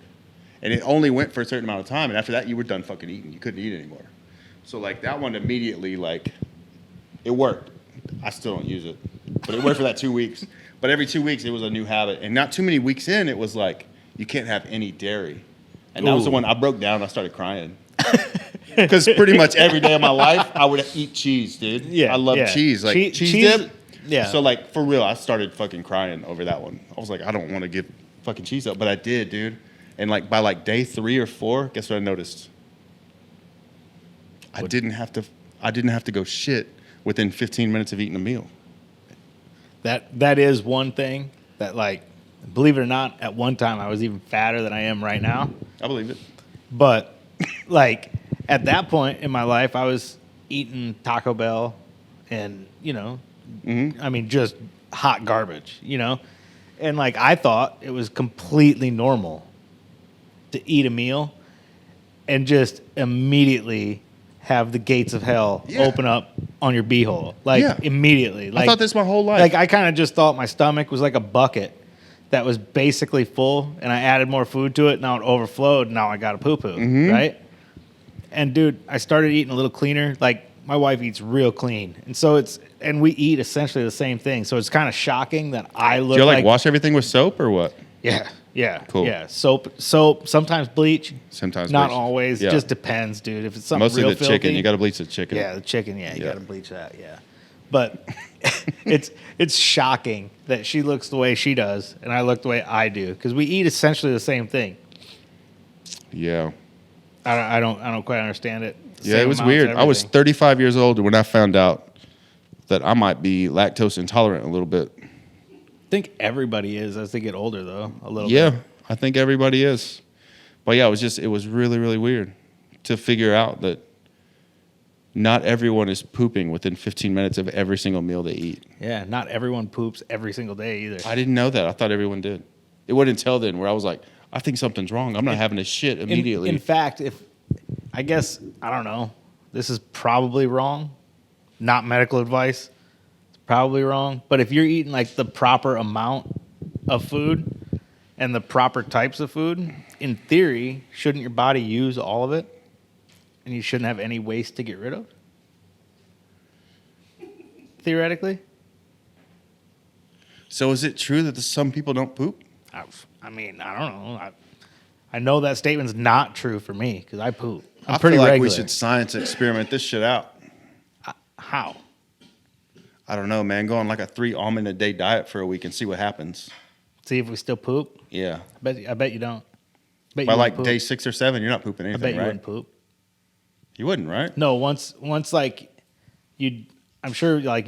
And it only went for a certain amount of time, and after that, you were done fucking eating. You couldn't eat anymore. So like that one immediately, like, it worked. I still don't use it, but it worked for that 2 weeks. But every 2 weeks, it was a new habit, and not too many weeks in, it was like you can't have any dairy, and that was the one I broke down. And I started crying because pretty much every day of my life, I would eat cheese, dude. Yeah, I love cheese, like cheese dip. Yeah. So like for real, I started fucking crying over that one. I was like, I don't want to give fucking cheese up, but I did, dude. And like by like day 3 or 4, guess what I noticed? I didn't have to go shit within 15 minutes of eating a meal. That is one thing that, like, believe it or not, at one time I was even fatter than I am right now. I believe it. But like at that point in my life, I was eating Taco Bell and, you know, I mean, just hot garbage, you know? And like I thought it was completely normal to eat a meal and just immediately have the gates of hell open up on your beehole. Like immediately. Like, I thought this my whole life. Like I kind of just thought my stomach was like a bucket that was basically full, and I added more food to it. Now it overflowed. Now I got a poo-poo, right? And dude, I started eating a little cleaner. Like my wife eats real clean, and we eat essentially the same thing. So it's kind of shocking that I look. Do you like wash everything with soap or what? Yeah, cool. Yeah, soap, sometimes bleach. Sometimes not bleach. always. Yeah. Just depends, dude. If it's something Mostly real the filthy, chicken. You got to bleach the chicken. Yeah, the chicken. Yeah, you got to bleach that. Yeah, but it's shocking that she looks the way she does and I look the way I do because we eat essentially the same thing. Yeah. I don't quite understand it. Yeah, Same it was amounts, weird. I was everything. 35 years old when I found out that I might be lactose intolerant a little bit. I think everybody is as they get older, though. A little. Yeah, bit. I think everybody is. But yeah, it was really, really weird to figure out that not everyone is pooping within 15 minutes of every single meal they eat. Yeah, not everyone poops every single day either. I didn't know that. I thought everyone did. It wasn't until then where I was like, I think something's wrong. I'm not having a shit immediately. In fact, I don't know, this is probably wrong. Not medical advice. It's probably wrong. But if you're eating like the proper amount of food and the proper types of food, in theory, shouldn't your body use all of it? And you shouldn't have any waste to get rid of? Theoretically? So is it true that some people don't poop? I mean, I don't know. I know that statement's not true for me because I poop. I'm I pretty feel like regular. we should science experiment this shit out. How? I don't know, man. Go on like a 3 almond a day diet for a week and see what happens. See if we still poop? Yeah. I bet you don't. By like poop. day 6 or 7, you're not pooping I anything, bet you right? wouldn't poop. You wouldn't, right? No, once like I'm sure like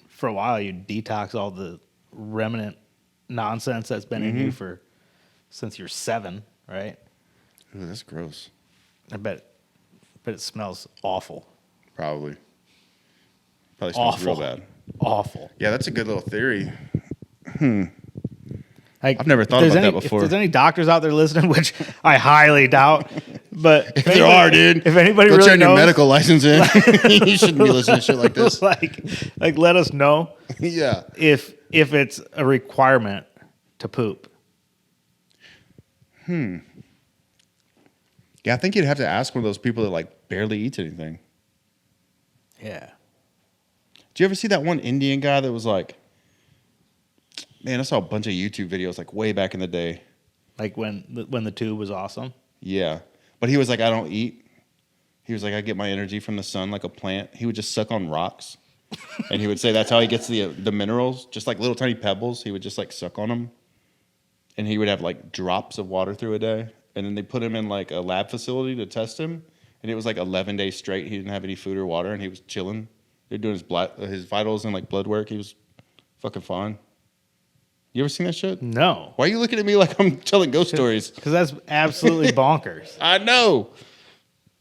for a while you'd detox all the remnant nonsense that's been in you since you're 7, right? Ooh, that's gross. I bet it smells awful. Probably smells real bad. Awful. Yeah, that's a good little theory. Like, I've never thought about that before. If there's any doctors out there listening, which I highly doubt, but If there are, dude, if anybody go really turn knows, your medical license in. You shouldn't be listening to shit like this. like let us know Yeah. if it's a requirement to poop. Yeah, I think you'd have to ask one of those people that like barely eats anything. Yeah. Did you ever see that one Indian guy that was like, man, I saw a bunch of YouTube videos like way back in the day. Like when the tube was awesome. Yeah. But he was like, I don't eat. He was like, I get my energy from the sun like a plant. He would just suck on rocks. And he would say that's how he gets the minerals, just like little tiny pebbles. He would just like suck on them. And he would have like drops of water through a day. And then they put him in like a lab facility to test him. And it was like 11 days straight. He didn't have any food or water and he was chilling. They were doing his vitals and like blood work. He was fucking fine. You ever seen that shit? No. Why are you looking at me like I'm telling ghost stories? Because that's absolutely bonkers. I know.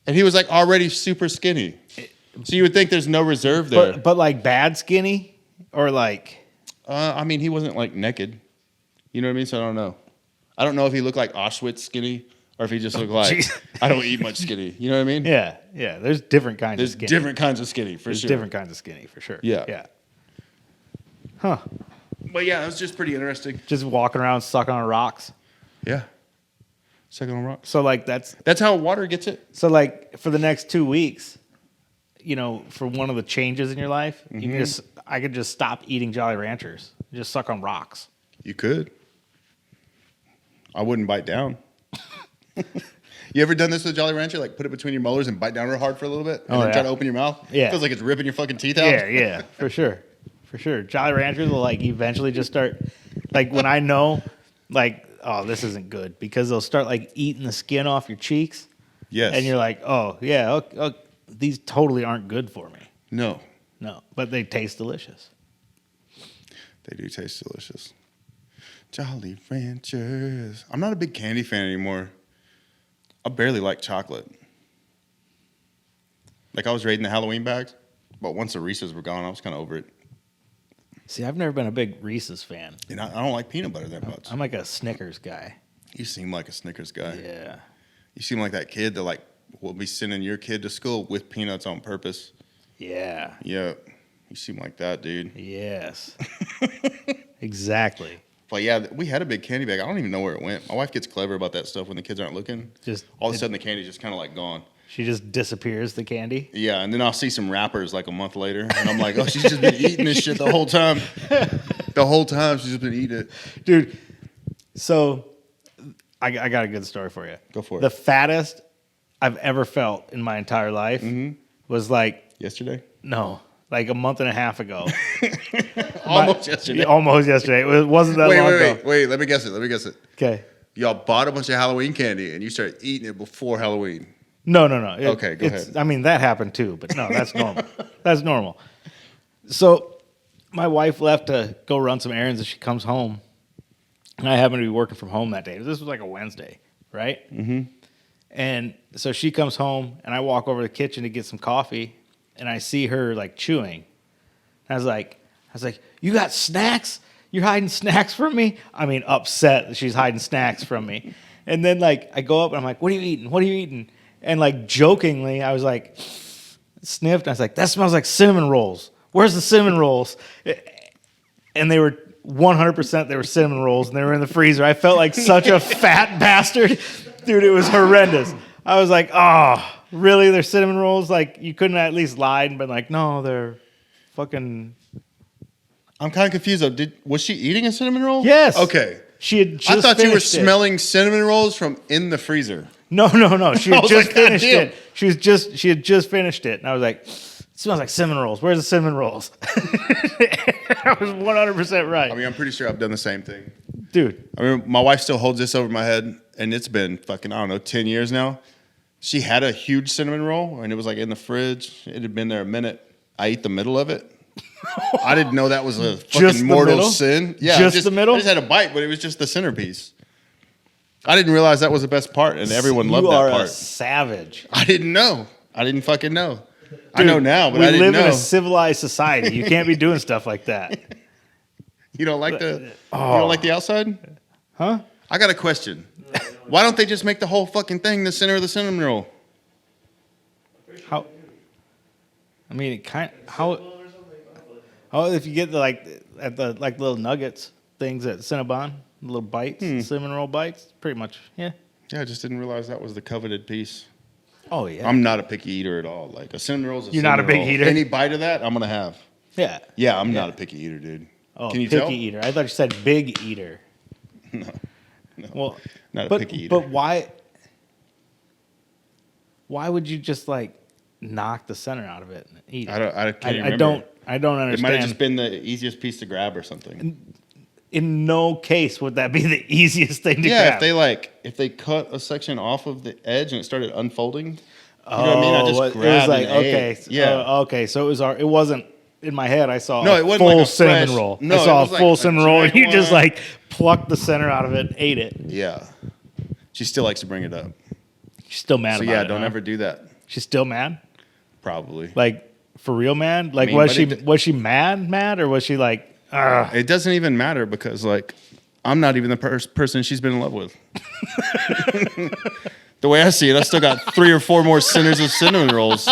And he was like already super skinny. So you would think there's no reserve there. But like bad skinny or like. I mean, he wasn't like naked. You know what I mean? So I don't know. I don't know if he looked like Auschwitz skinny or if he just looked like, I don't eat much skinny. You know what I mean? Yeah. There's different kinds of There's skinny. different kinds of skinny, for There's sure. different kinds of skinny, for sure. Yeah. Yeah. Huh. But yeah, it was just pretty interesting. Just walking around sucking on rocks. Yeah. Second on rocks. So like that's how water gets it. so like for the next 2 weeks, for one of the changes in your life, I could just stop eating Jolly Ranchers. Just suck on rocks. You could. I wouldn't bite down. You ever done this with Jolly Rancher? Like put it between your molars and bite down real hard for a little bit, and then try to open your mouth. Yeah. Feels like it's ripping your fucking teeth out. Yeah, for sure. For sure. Jolly Ranchers will like eventually just start like when I know like, oh, this isn't good because they'll start like eating the skin off your cheeks. Yes. And you're like, oh, yeah, these totally aren't good for me. No. No, but they taste delicious. They do taste delicious. Jolly Ranchers. I'm not a big candy fan anymore. I barely like chocolate. Like I was raiding the Halloween bags, but once the Reese's were gone, I was kind of over it. See, I've never been a big Reese's fan. And I don't like peanut butter that much. I'm like a Snickers guy. You seem like a Snickers guy. Yeah. You seem like that kid that like will be sending your kid to school with peanuts on purpose. Yeah. Yeah. You seem like that, dude. Yes. Exactly. But yeah, we had a big candy bag. I don't even know where it went. My wife gets clever about that stuff when the kids aren't looking. Just all of a sudden the candy's just kind of like gone. She just disappears, the candy. Yeah, and then I'll see some wrappers like a month later, and I'm like, oh, she's just been eating this shit the whole time. The whole time she's just been eating it. Dude, so I got a good story for you. Go for it. The fattest I've ever felt in my entire life was like... Yesterday? No, like a month and a half ago. Almost yesterday. Almost yesterday. It wasn't that long ago. Wait, let me guess it. Okay. Y'all bought a bunch of Halloween candy, and you started eating it before Halloween. No. Okay, go ahead. I mean, that happened too, but no, that's normal. That's normal. So my wife left to go run some errands, and she comes home. And I happened to be working from home that day. This was like a Wednesday, right? Mm-hmm. And so she comes home, and I walk over to the kitchen to get some coffee, and I see her like chewing. And I was like, you got snacks? You're hiding snacks from me? I mean, upset that she's hiding snacks from me. And then like I go up and I'm like, what are you eating? And like jokingly, I was like, sniffed. And I was like, that smells like cinnamon rolls. Where's the cinnamon rolls? And they were 100%. They were cinnamon rolls, and they were in the freezer. I felt like such a fat bastard, dude. It was horrendous. I was like, oh, really? They're cinnamon rolls? Like you couldn't at least lie and been like, no, they're fucking. I'm kind of confused though. Was she eating a cinnamon roll? Yes. Okay. She had just I thought you were finished it. smelling cinnamon rolls from in the freezer. No. She had was just like, finished "God damn." it. She had just finished it, and I was like, "It smells like cinnamon rolls. Where's the cinnamon rolls?" I was 100% right, I mean, I'm pretty sure I've done the same thing. dude. I mean, my wife still holds this over my head, and it's been fucking, I don't know, 10 years now. She had a huge cinnamon roll, and it was like in the fridge. It had been there a minute. I ate the middle of it. I didn't know that was a fucking Just the mortal middle? sin. Yeah, Just the middle? I just had a bite, but it was just the centerpiece. I didn't realize that was the best part, and everyone loved You that are part. a savage. I didn't know. I didn't fucking know. I know now, but I we didn't live know. in a civilized society. You can't be doing stuff like that. You don't like the outside? Huh? I got a question. Why don't they just make the whole fucking thing the center of the cinnamon roll? How? I mean, it how if you get the little nuggets things at Cinnabon, little bites, cinnamon roll bites, pretty much, yeah. Yeah, I just didn't realize that was the coveted piece. Oh yeah. I'm not a picky eater at all. Like a cinnamon roll is a You're not a cinnamon big roll. eater? Any bite of that, I'm gonna have. Yeah. Yeah, I'm not a picky eater, dude. Oh, Can you picky tell? eater. I thought you said big eater. No. Well, Not a picky eater. But why? Why would you just like knock the center out of it and eat it? I can't remember. I don't understand. It might have just been the easiest piece to grab or something. In no case would that be the easiest thing to grab. If they cut a section off of the edge and it started unfolding. You know what I mean? I just it was grabbed like and ate. Yeah. okay. So it wasn't in my head. I saw No, it a wasn't full like a cinnamon fresh- roll. No, I it saw a was like full a cinnamon roll, and you giant just one. like plucked the center out of it and ate it. Yeah. She still likes to bring it up. She's still mad So about yeah, it. don't huh? ever do that. She's still mad. Probably. Like for real, mad. Like mean, was but she it- was she mad, or was she like? Ugh. It doesn't even matter because like I'm not even the person she's been in love with. The way I see it, I still got 3 or 4 more centers of cinnamon rolls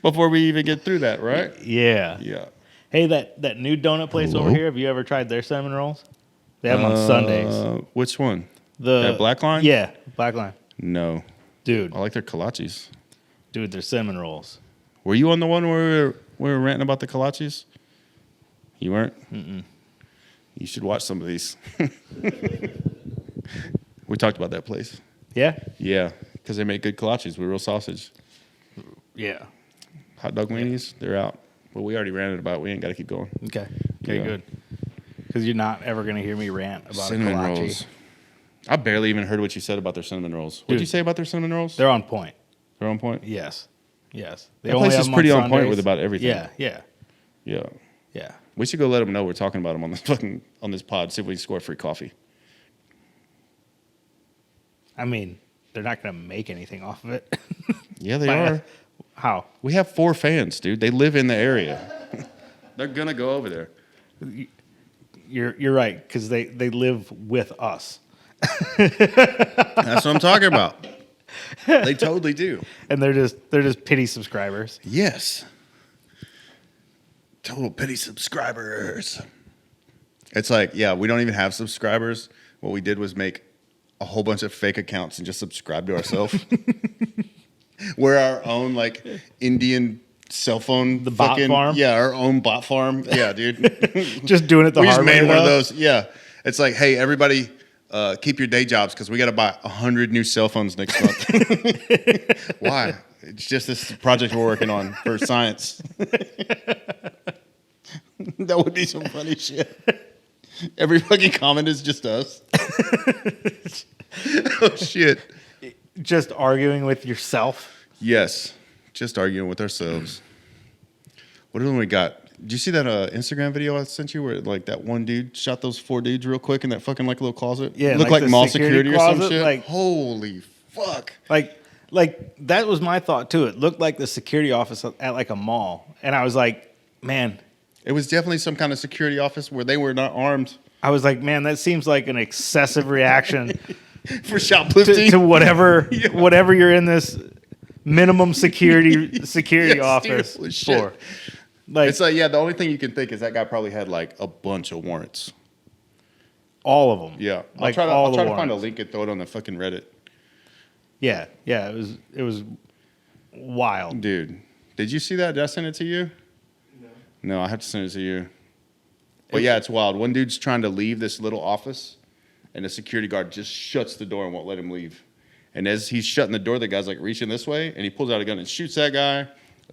before we even get through that, right? Yeah. Yeah. Hey, that new donut place over Hello? here. Have you ever tried their cinnamon rolls? They have them on Sundays. Which one? The that Black Line? Yeah, Black Line. No. Dude, I like their kolaches. dude, their cinnamon rolls. Were you on the one where we were ranting about the kolaches? You weren't? Mm-mm. You should watch some of these. We talked about that place. Yeah. Yeah, because they make good kolaches with real sausage. Yeah. Hot dog weenies, they're out. But we already ranted about it. We ain't got to keep going. Okay. Okay, Yeah. good. Because you're not ever going to hear me rant about Cinnamon a kolache. rolls. I barely even heard what you said about their cinnamon rolls. What did Dude. you say about their cinnamon rolls? They're on point. They're on point? Yes. Yes. They That only place have is them pretty on point Sundays. with about everything. Yeah. Yeah. Yeah. Yeah. We should go let them know we're talking about them on this pod. See if we can score free coffee. I mean, they're not going to make anything off of it. Yeah, they By- are. How? We have 4 fans, dude. They live in the area. They're gonna go over there. You're right, because they live with us. That's what I'm talking about. They totally do. And they're just pity subscribers. Yes. Total pity subscribers. It's like, yeah, we don't even have subscribers. What we did was make a whole bunch of fake accounts and just subscribe to ourselves. We're our own like Indian cell phone. The bot farm? Yeah, our own bot farm. Yeah, dude. Just doing it the We just hard made way. one of though. those. Yeah. It's like, hey, everybody, keep your day jobs because we got to buy 100 new cell phones next month. Why? It's just this project we're working on for science. That would be some funny shit. Every fucking comment is just us. Oh, shit. Just arguing with yourself. Yes. Just arguing with ourselves. What do we got? Did you see that Instagram video I sent you where like that one dude shot those 4 dudes real quick in that fucking like little closet? Yeah, Looked like like the mall security security or some closet, shit. like- Holy fuck. Like that was my thought too. It looked like the security office at like a mall. And I was like, man, It was definitely some kind of security office where they were not armed that seems like an excessive reaction for shoplifting. to whatever Yeah. whatever you're in this minimum security Yes, office dude, holy shit. for. Like It's like, yeah, the only thing you can think is that guy probably had like a bunch of warrants. all of them. Yeah. Like I'll all try the to find a warrants. link and throw it on the fucking Reddit. Yeah, yeah, it was wild. Dude, did you see that? Did I send it to you? No. No, I have to send it to you. But yeah, it's wild. One dude's trying to leave this little office, and the security guard just shuts the door and won't let him leave. And as he's shutting the door, the guy's like reaching this way, and he pulls out a gun and shoots that guy.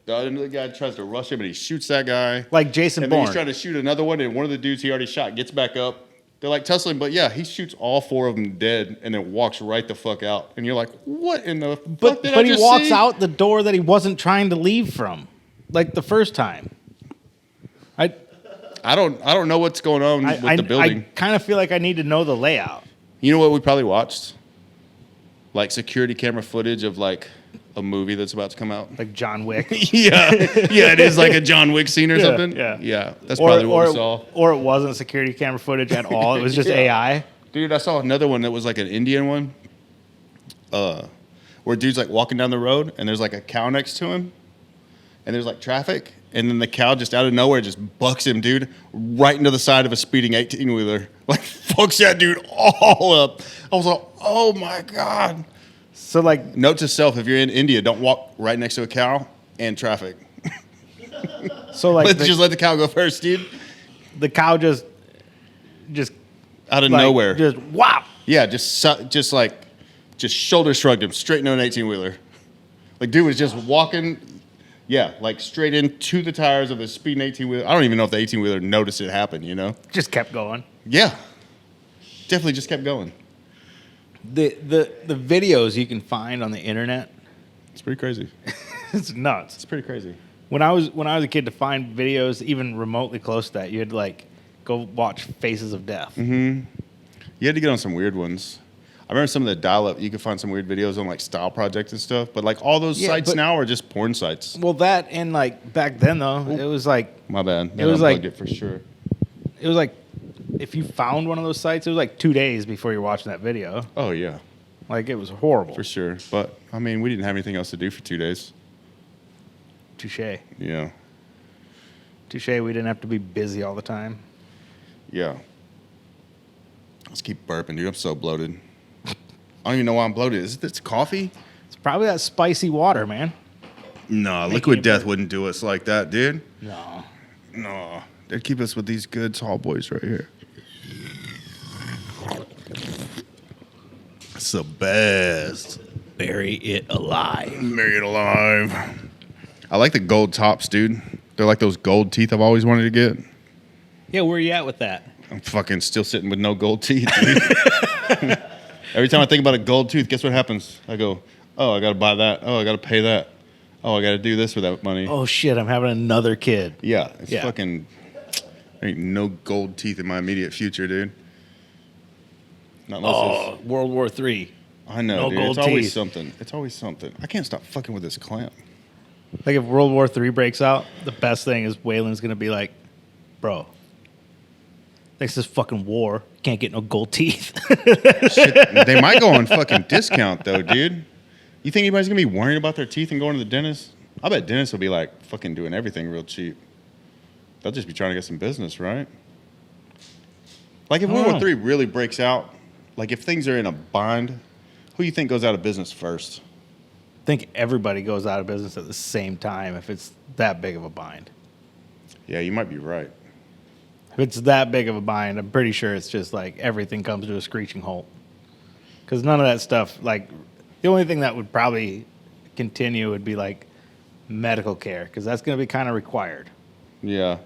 The other guy tries to rush him, and he shoots that guy. Like Jason And then Bourne. he's trying to shoot another one, and one of the dudes he already shot gets back up. They're like tussling, but yeah, he shoots all 4 of them dead, and then walks right the fuck out. And you're like, what in the fuck But did I but he just walks see? out the door that he wasn't trying to leave from, like the first time. I don't know what's going on with the building. I kind of feel like I need to know the layout. You know what we probably watched? Like security camera footage of like a movie that's about to come out. Like John Wick. Yeah, yeah, it is like a John Wick scene or Yeah, something. yeah. That's probably what we saw. Or it wasn't security camera footage at all. It was just Yeah. AI. Dude, I saw another one that was like an Indian one, where dude's like walking down the road and there's like a cow next to him, and there's like traffic, and then the cow just out of nowhere just bucks him, dude, right into the side of a speeding 18-wheeler. Like fucks that dude all up. I was like, oh my god. So like, Note to self: if you're in India, don't walk right next to a cow and traffic. so like Just let the cow go first, dude. the cow just Out of like, nowhere. just wow. Yeah, just shoulder shrugged him straight into an 18-wheeler. Like dude was just walking, yeah, like straight into the tires of a speeding 18-wheeler. I don't even know if the 18-wheeler noticed it happen, you know? Just kept going. Yeah. Definitely just kept going. The videos you can find on the internet, It's pretty crazy. it's nuts. It's pretty crazy. When I was a kid, to find videos even remotely close to that, you had to like go watch Faces of Death. You had to get on some weird ones. I remember some of the dial-up. You could find some weird videos on like Style Project and stuff. But like all those Yeah, sites but- now are just porn sites. Well, that and like back then though, it was like My bad. It was like- it for sure. if you found one of those sites, it was like 2 days before you're watching that video. Oh yeah, Like it was horrible. for sure. But I mean, we didn't have anything else to do for 2 days. Touche. Yeah. Touche. We didn't have to be busy all the time. Yeah. Let's keep burping, dude. I'm so bloated. I don't even know why I'm bloated. Is this coffee? It's probably that spicy water, man. No, Making liquid you death burp. wouldn't do us like that, dude. No. No. They'd keep us with these good tall boys right here. It's the best. Bury it alive. Married alive. I like the gold tops, dude. They're like those gold teeth I've always wanted to get. Yeah, where are you at with that? I'm fucking still sitting with no gold teeth, dude. Every time I think about a gold tooth, guess what happens? I go, oh, I got to buy that. Oh, I got to pay that. Oh, I got to do this with that money. Oh, shit, I'm having another kid. Yeah, it's Yeah. fucking, there ain't no gold teeth in my immediate future, dude. Not unless Oh, World War III. I know, no dude. gold It's always teeth. something. It's always something. I can't stop fucking with this clamp. Like if World War III breaks out, the best thing is Waylon's going to be like, bro, thanks to this fucking war, can't get no gold teeth. Shit, they might go on fucking discount, though, dude. You think anybody's going to be worrying about their teeth and going to the dentist? I bet dentists will be like fucking doing everything real cheap. They'll just be trying to get some business, right? Like if World War III really breaks out, like if things are in a bind, who do you think goes out of business first? I think everybody goes out of business at the same time if it's that big of a bind. Yeah, you might be right. If it's that big of a bind, I'm pretty sure it's just like everything comes to a screeching halt. Because none of that stuff, like, the only thing that would probably continue would be like medical care, because that's going to be kind of required. Yeah.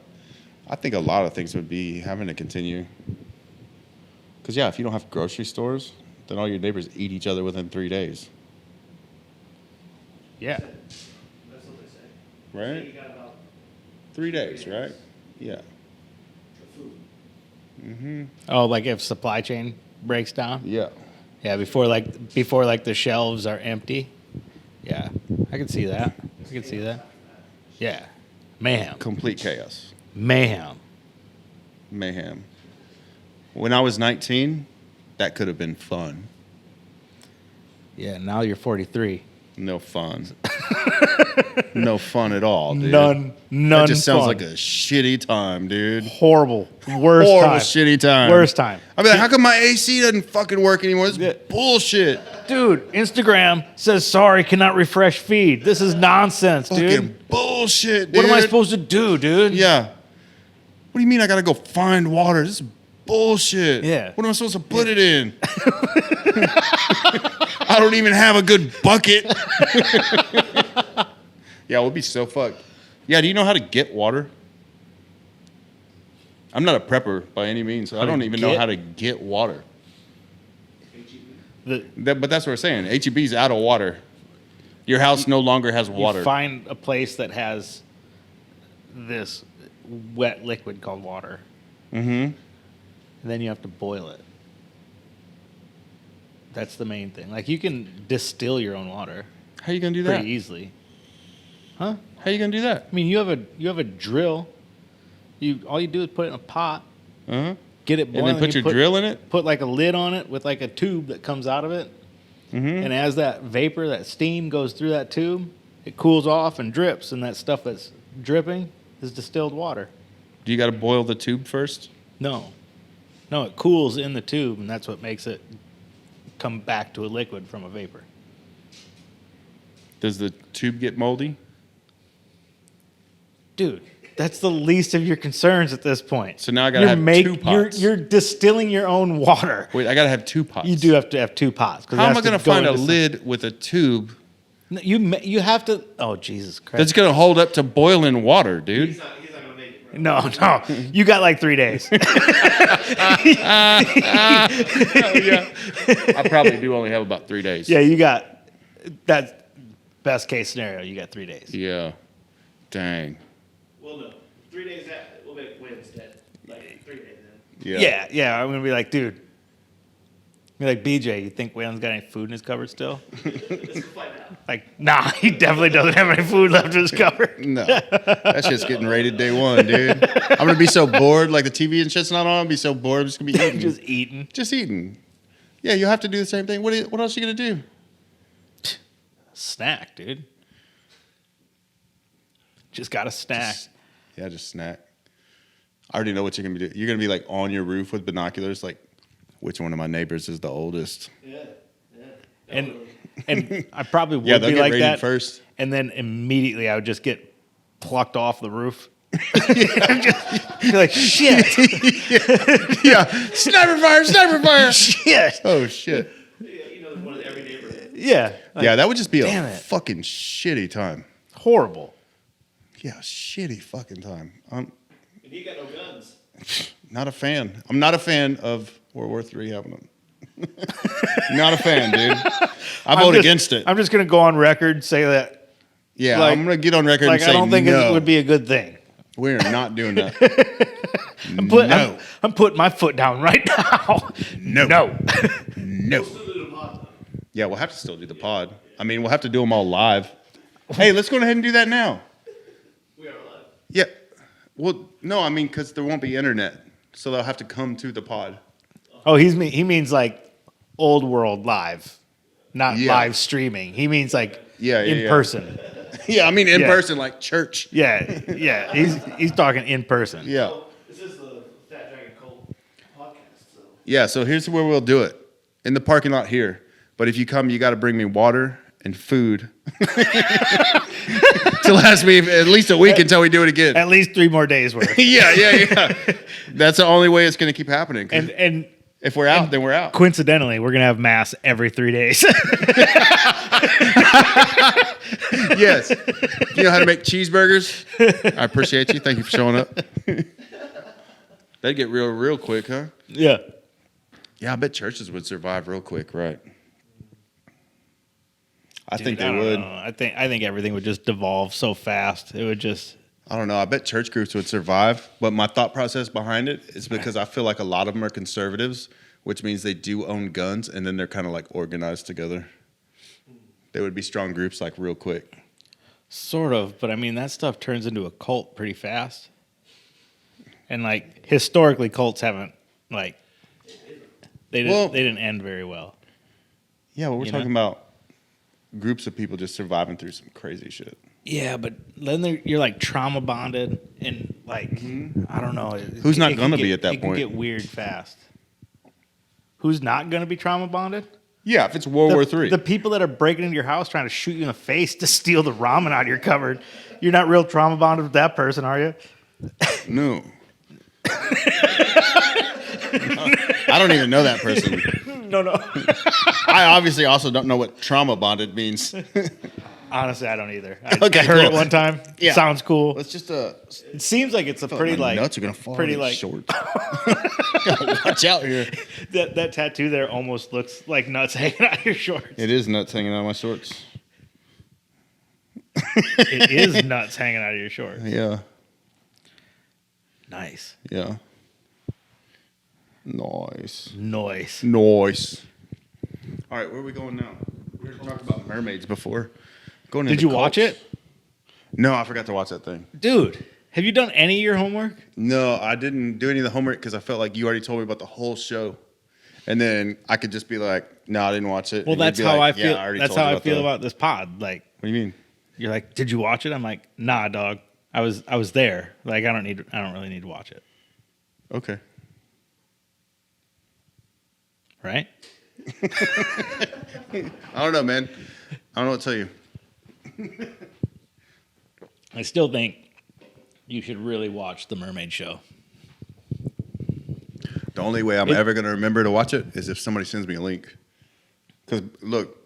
I think a lot of things would be having to continue. Because, yeah, if you don't have grocery stores, then all your neighbors eat each other within 3 days. Yeah. That's what they say. Right? You got about 3 days, right? Yeah. the food. Mm-hmm. Oh, like if supply chain breaks down? Yeah. Yeah, before the shelves are empty. Yeah, I can see that. I can see that. Yeah, mayhem, Complete chaos. mayhem. Mayhem. When I was 19, that could have been fun. Yeah, now you're 43. No fun. No fun at all, dude. None. That just sounds fun. like a shitty time, dude. Horrible, worst Horrible, time. shitty time. Worst time. I'd be like, how come my AC doesn't fucking work anymore? This Yeah. is bullshit. Dude, Instagram says sorry, cannot refresh feed. This is nonsense, dude. Fucking bullshit, dude. What am I supposed to do, dude? Yeah. What do you mean I gotta go find water? This is bullshit. Yeah. What am I supposed to put it in? I don't even have a good bucket. Yeah, we'll be so fucked. Yeah, do you know how to get water? I'm not a prepper by any means, so I How to don't even know get? how to get water. The- But that's what we're saying. HEB's out of water. Your house no longer has water. You find a place that has this wet liquid called water. Mm-hmm. And then you have to boil it. That's the main thing. Like you can distill your own water How you gonna do that? pretty easily. Huh? How you gonna do that? I mean, you have a drill. All you do is put it in a pot, Uh-huh. get it And boiling. then put you your drill in it? Put like a lid on it with like a tube that comes out of it. Mm-hmm. And as that vapor, that steam goes through that tube, it cools off and drips, and that stuff that's dripping is distilled water. Do you gotta boil the tube first? No, it cools in the tube, and that's what makes it come back to a liquid from a vapor. Does the tube get moldy? Dude, that's the least of your concerns at this point. So now I gotta have two pots. You're distilling your own water. Wait, I gotta have two pots. You do have to have two pots. 'cause it How am has I gonna to go find a into some- lid with a tube No, you have to. Oh Jesus Christ! that's gonna hold up to boiling water, dude? He's not gonna make it, bro. No, you got like 3 days. Yeah. I probably do only have about 3 days. Yeah, you got that. Best case scenario, you got 3 days. Yeah. Dang. Well, no. 3 days after, we'll make Wayland's dead. Like 3 days then. Yeah. I'm gonna be like, dude. Be like, BJ, you think Waylon's got any food in his cupboard still? Let's go find out. Like, nah, he definitely doesn't have any food left in his cupboard. No. That shit's getting rated day one, dude. I'm gonna be so bored, like the TV and shit's not on. I'll be so bored, I'm just gonna be eating. Just eating. Just eating. Yeah, you have to do the same thing. What else are you gonna do? Snack, dude. Just got a snack. Yeah, just snack. I already know what you're gonna be doing. You're gonna be like on your roof with binoculars, like which one of my neighbors is the oldest. Yeah. And I probably would Yeah, they'll be get like rated that first. and then immediately I would just get plucked off the roof. Just be like, shit. Yeah, sniper fire. Shit. Oh shit. Yeah, one of every neighborhood. Yeah. Like, Yeah, that would just be damn a it. fucking shitty time. horrible. Yeah, shitty fucking time. I'm And you got no guns. not a fan. I'm not a fan of World War III having them. Not a fan, dude. I vote against it. I'm just going to go on record, say that. Yeah, like- I'm gonna get on record Like, and say I don't think no. it would be a good thing. We're not doing that. I'm putting my foot down right now. No. No. No. Still do the pod, though. Yeah, we'll have to still do the pod. I mean, we'll have to do them all live. Hey, let's go ahead and do that now. We are live. Yeah. Well, no, I mean, because there won't be internet, so they'll have to come to the pod. Oh, he means like old world live, not Yeah. live streaming. He means like Yeah, in yeah. person. Yeah, I mean in Yeah. person, like church. Yeah. He's talking in person. Yeah. Well, this is the Fat Dragon Cult podcast, so. Yeah, so here's where we'll do it. In the parking lot here. But if you come, you got to bring me water and food to last me at least a week until we do it again. At least 3 more days worth. Yeah. That's the only way it's going to keep happening. 'Cause And if we're out, then we're out. coincidentally, we're gonna have mass every 3 days. Yes. You know how to make cheeseburgers? I appreciate you. Thank you for showing up. That'd get real quick, huh? Yeah. Yeah, I bet churches would survive real quick, right? I think Dude, they don't would. know. I think everything would just devolve so fast. It would just. I don't know. I bet church groups would survive, but my thought process behind it is because I feel like a lot of them are conservatives, which means they do own guns, and then they're kind of like organized together. They would be strong groups like real quick. Sort of, but I mean that stuff turns into a cult pretty fast. And like historically, cults haven't like they didn't end very well. Yeah, well, we're You talking know? about groups of people just surviving through some crazy shit. Yeah, but then you're like trauma bonded and like I don't know. Who's not can gonna get- be at that it point? can get weird fast. Who's not gonna be trauma bonded? Yeah, if it's World War III. The people that are breaking into your house trying to shoot you in the face to steal the ramen out of your cupboard. You're not real trauma bonded with that person, are you? No. I don't even know that person. No. I obviously also don't know what trauma bonded means. Honestly, I don't either. I Okay, heard it cool. one time. Yeah. Sounds cool. It's just It seems like it's a pretty my like nuts are gonna fall pretty pretty like short. Watch out here. that tattoo there almost looks like nuts hanging out of your shorts. It is nuts hanging out of my shorts. It is nuts hanging out of your shorts. Yeah. Nice. Yeah. Nice. Noise. Nice. All right, where are we going now? We already talked about mermaids before. Going Did into you watch cults. it? No, I forgot to watch that thing. Dude, have you done any of your homework? No, I didn't do any of the homework because I felt like you already told me about the whole show. And then I could just be like, no, I didn't watch it. Well, And you'd that's be how like, I feel. Yeah, already That's told how you I feel the- about this pod. Like, What do you mean? you're like, did you watch it? I'm like, nah, dog. I was there. Like, I don't really need to watch it. Okay. Right? I don't know, man. I don't know what to tell you. I still think you should really watch the Mermaid Show. The only way I'm ever going to remember to watch it is if somebody sends me a link. Because, look,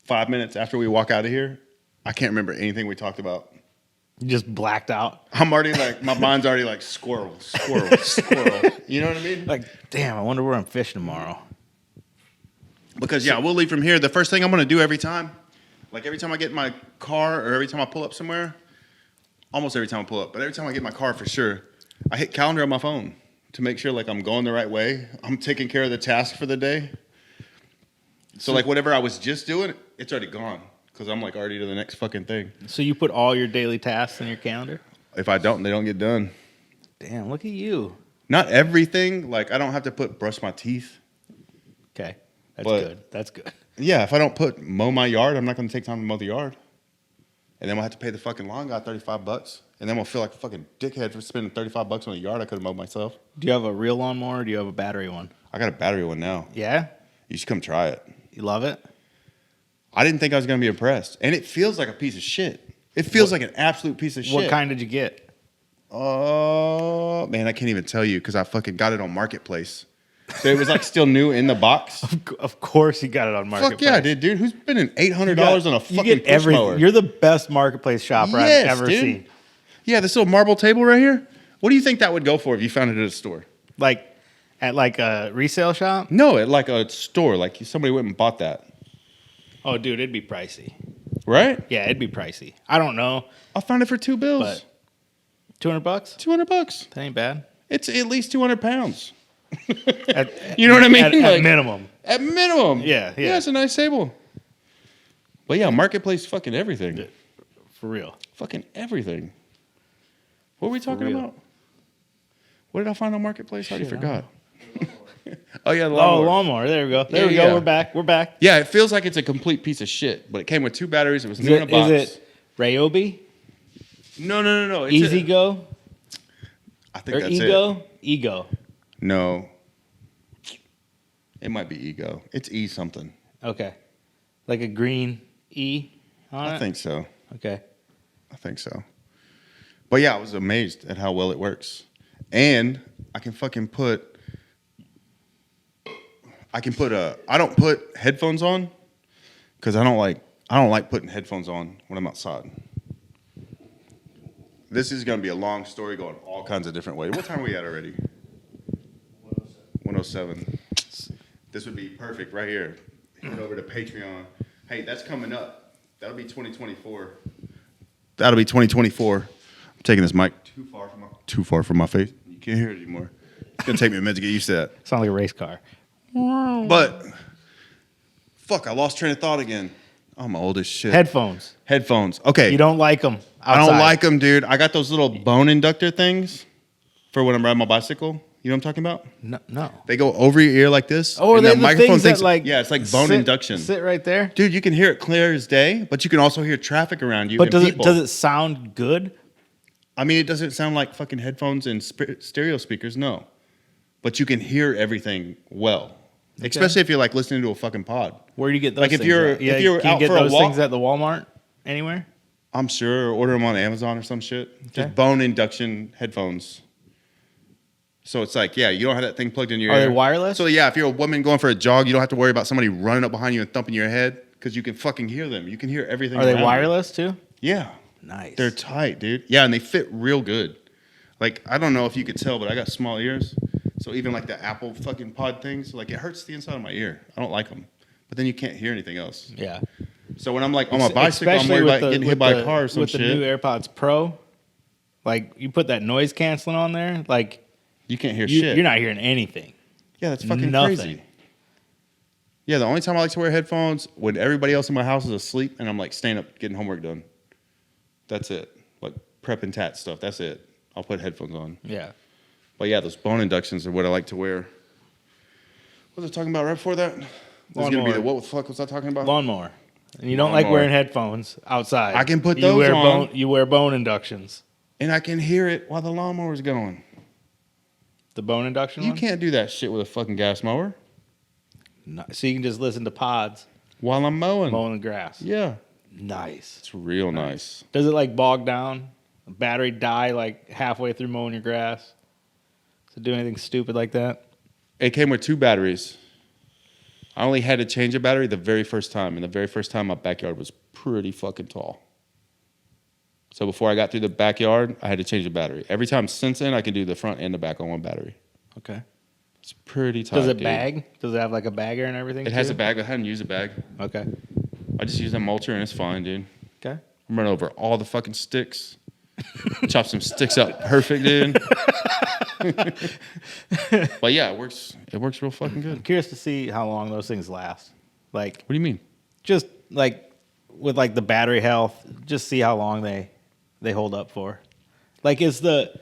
5 minutes after we walk out of here, I can't remember anything we talked about. You just blacked out. I'm already like, my mind's already like, squirrel. You know what I mean? Like, damn, I wonder where I'm fishing tomorrow. Because, yeah, we'll leave from here. The first thing I'm going to do every time, like every time I get in my car or every time I pull up somewhere, almost every time I pull up, but every time I get in my car for sure, I hit calendar on my phone to make sure like I'm going the right way. I'm taking care of the task for the day. So like whatever I was just doing, it's already gone because I'm like already to the next fucking thing. So you put all your daily tasks in your calendar? If I don't, they don't get done. Damn, look at you. Not everything. Like I don't have to brush my teeth. Okay, that's But- good. That's good. Yeah, if I don't mow my yard, I'm not going to take time to mow the yard. And then we'll have to pay the fucking lawn guy $35. And then we'll feel like a fucking dickhead for spending $35 on a yard I could have mowed myself. Do you have a real lawnmower or do you have a battery one? I got a battery one now. Yeah? You should come try it. You love it? I didn't think I was going to be impressed. And it feels like a piece of shit. It feels like an absolute piece of shit. What kind did you get? Oh, man, I can't even tell you because I fucking got it on Marketplace. So it was like still new in the box. Of course you got it on Marketplace. Fuck yeah, I did, dude. Who's spending $800 on a fucking push mower? You're the best Marketplace shopper I've ever seen. Yeah, this little marble table right here. What do you think that would go for if you found it at a store? Like at like a resale shop? No, at like a store. Like somebody went and bought that. Oh, dude, it'd be pricey. Right? Yeah, it'd be pricey. I don't know, I found it for $2 bills. but $200? $200. That ain't bad. It's at least 200 pounds. At, You know what I mean? At Like, minimum. At minimum. Yeah. Yeah, it's a nice table. But yeah, Marketplace fucking everything. For real. Fucking everything. What were we talking real. about? What did I find on Marketplace? I already Shit, I forgot. Oh yeah, the Oh, lawnmower. lawnmower. There we go. There we Yeah. go. We're back. We're back. Yeah, it feels like it's a complete piece of shit, but it came with 2 batteries. It was new in a box. Is it Ryobi? No. It's Easy Go? I think Or that's Ego? it. Ego. No. It might be Ego. It's E something. Okay. Like a green E on it? I think so. Okay. I think so. But yeah, I was amazed at how well it works. And I can fucking put I don't put headphones on because I don't like putting headphones on when I'm outside. This is gonna be a long story going all kinds of different ways. What time are we at already? 107. This would be perfect right here. Head over to Patreon. Hey, that's coming up. That'll be 2024. That'll be 2024. I'm taking this mic too far from my face. You can't hear it anymore. It's gonna take me a minute to get used to that. Sounds like a race car. But fuck, I lost train of thought again. I'm old as shit. Headphones. Okay. You don't like them outside. I don't like them, dude. I got those little bone inductor things for when I'm riding my bicycle. You know what I'm talking about? No. They go over your ear like this. Oh, are and they that the microphone things that thinks- like... Yeah, it's like bone induction. Sit right there? Dude, you can hear it clear as day, but you can also hear traffic around you. But and does it sound good? I mean, it doesn't sound like fucking headphones and stereo speakers, no. But you can hear everything well. Okay. Especially if you're like listening to a fucking pod. Where do you get those Like if things you're- at? if you're can out you get for a those walk- things at the Walmart anywhere? I'm sure, or order them on Amazon or some shit. Okay. Just bone induction headphones. So it's like, yeah, you don't have that thing plugged in your Are ear. they wireless? So yeah, if you're a woman going for a jog, you don't have to worry about somebody running up behind you and thumping your head because you can fucking hear them. You can hear everything. Are they around you. wireless too? Yeah. Nice. They're tight, dude. Yeah, and they fit real good. Like, I don't know if you could tell, but I got small ears. So even like the Apple fucking pod things, like it hurts the inside of my ear. I don't like them. But then you can't hear anything else. Yeah. So when I'm like on my bicycle, I'm worried about getting hit by a car or some with shit. the new AirPods Pro, like you put that noise canceling on there, like You can't hear shit. you're not hearing anything. Yeah, that's fucking Nothing. crazy. Yeah, the only time I like to wear headphones when everybody else in my house is asleep and I'm like staying up getting homework done. That's it. Like prep and tat stuff. That's it. I'll put headphones on. Yeah. But yeah, those bone inductions are what I like to wear. What was I talking about right before that? This is gonna be the what the fuck was I talking about? Lawnmower. And you don't like Lawnmower. wearing headphones outside. I can put You those wear on. You wear bone inductions. And I can hear it while the lawnmower's going. The bone induction You one? can't do that shit with a fucking gas mower No, so you can just listen to pods while I'm mowing. mowing the grass. Yeah, Nice. it's real nice. Does it like bog down? The battery die like halfway through mowing your grass? Does it do anything stupid like that? It came with 2 batteries. I only had to change a battery the very first time, and the very first time my backyard was pretty fucking tall. So before I got through the backyard, I had to change the battery. Every time since then, I can do the front and the back on one battery. Okay. It's pretty tight. Does it dude. bag? Does it have like a bagger and everything? It has too? a bag. I hadn't used a bag. Okay. I just use a mulcher and it's fine, dude. Okay. I'm running over all the fucking sticks. Chop some sticks up perfect, dude. But yeah, it works. It works real fucking good. I'm curious to see how long those things last. Like, What do you mean? just like with like the battery health, just see how long they hold up for. Like, is the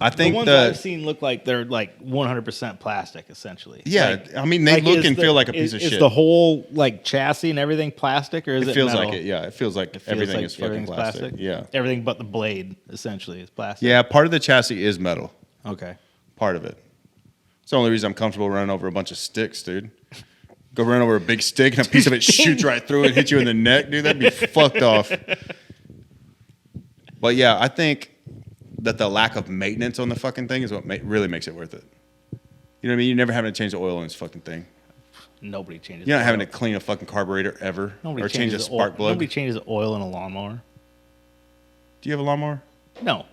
I The think ones I've seen look like they're like 100% plastic, essentially. yeah, Like, I mean they look is and the- feel like a piece of is shit. the whole like chassis and everything plastic, or is it? It feels metal? like it. Yeah, it feels like It feels everything like is fucking everything's plastic. Yeah, Everything but the blade essentially is plastic. yeah. Part of the chassis is metal. Okay. Part of it. It's the only reason I'm comfortable running over a bunch of sticks, dude. Go run over a big stick and a piece of it shoots right through it and hits you in the neck, dude. That'd be fucked off. But yeah, I think that the lack of maintenance on the fucking thing is what really makes it worth it. You know what I mean? You're never having to change the oil on this fucking thing. Nobody changes. You're not oil. having to clean a fucking carburetor ever Nobody or change a changes spark oil. plug. Nobody changes oil in a lawnmower. Do you have a lawnmower? No.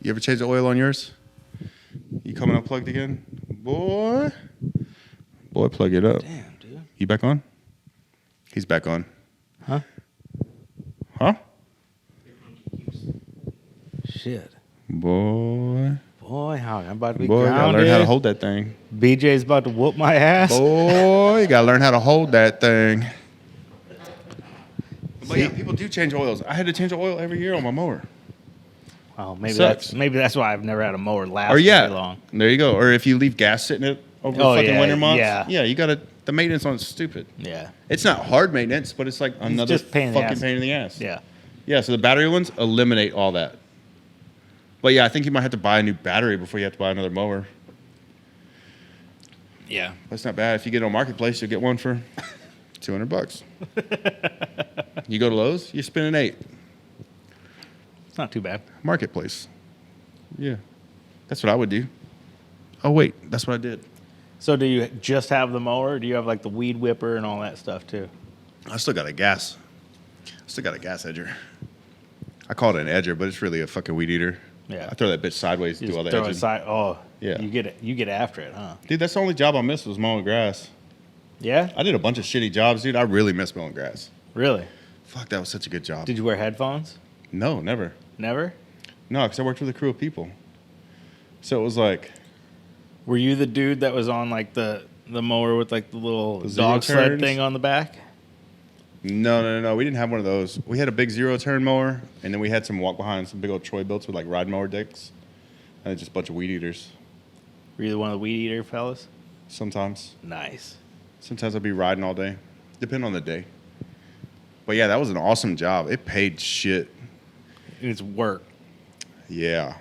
You ever change the oil on yours? You coming unplugged again? Boy, plug it up. Damn, dude. You back on? He's back on. Huh? Huh? Shit. Boy, How I'm about to be you gotta grounded. learn how to hold that thing. BJ's about to whoop my ass. Boy, you gotta learn how to hold that thing. But yeah, people do change oils. I had to change the oil every year on my mower. Well, Sucks. maybe that's why I've never had a mower last Or very long. there you go. Or if you leave gas sitting it over the Oh, fucking yeah, winter months, yeah. you gotta. The maintenance on it's stupid. Yeah. It's not hard maintenance, but it's like another just pain in the fucking ass. pain in the ass. Yeah. Yeah, so the battery ones eliminate all that. But yeah, I think you might have to buy a new battery before you have to buy another mower. Yeah. That's not bad. If you get on Marketplace, you'll get one for $200. You go to Lowe's, you're spending $8. It's not too bad. Marketplace. Yeah. That's what I would do. Oh, wait. That's what I did. So do you just have the mower, or do you have like the weed whipper and all that stuff too? I still got a gas edger. I call it an edger, but it's really a fucking weed eater. Yeah. I throw that bitch sideways to You do all just the throw it edging. aside. Oh, Yeah. You get after it, huh? Dude, that's the only job I missed was mowing grass. Yeah. I did a bunch of shitty jobs, dude. I really miss mowing grass. Really? Fuck, that was such a good job. Did you wear headphones? No, never. Never. No, because I worked with a crew of people. So it was like, Were you the dude that was on like the mower with like the little The zero dog sled turns? thing on the back? no. We didn't have one of those. We had a big zero turn mower, and then we had some walk behind, some big old Troy builts with like ride mower dicks, and just a bunch of weed eaters. Were you one of the weed eater fellas? Sometimes. Nice. Sometimes I'd be riding all day. Depend on the day. But yeah, that was an awesome job. It paid shit. It's work. Yeah.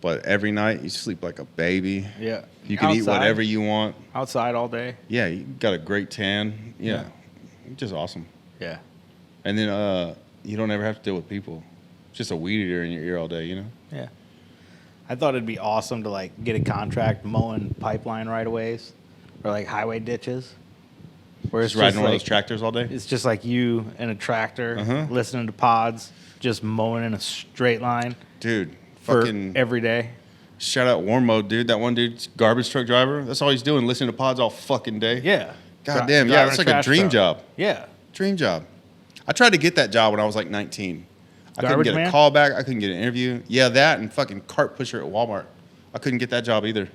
But every night you sleep like a baby. Yeah. You can eat Outside? whatever you want. Outside all day. Yeah, you got a great tan. Yeah. Just awesome. Yeah. And then you don't ever have to deal with people. It's just a weed eater in your ear all day, you know? Yeah. I thought it'd be awesome to like get a contract mowing pipeline right of ways or like highway ditches. Where it's Just riding one of like, those tractors all day. it's just like you and a tractor Uh-huh. listening to pods, just mowing in a straight line Dude, for fucking every day. shout out Warm Mode, dude. That one dude's garbage truck driver. That's all he's doing, listening to pods all fucking day. Yeah. God damn, yeah, it's like a trash dream truck. job. Yeah. Dream job. I tried to get that job when I was like 19. I couldn't Garbage get man? a call back. I couldn't get an interview. Yeah, that and fucking cart pusher at Walmart. I couldn't get that job either.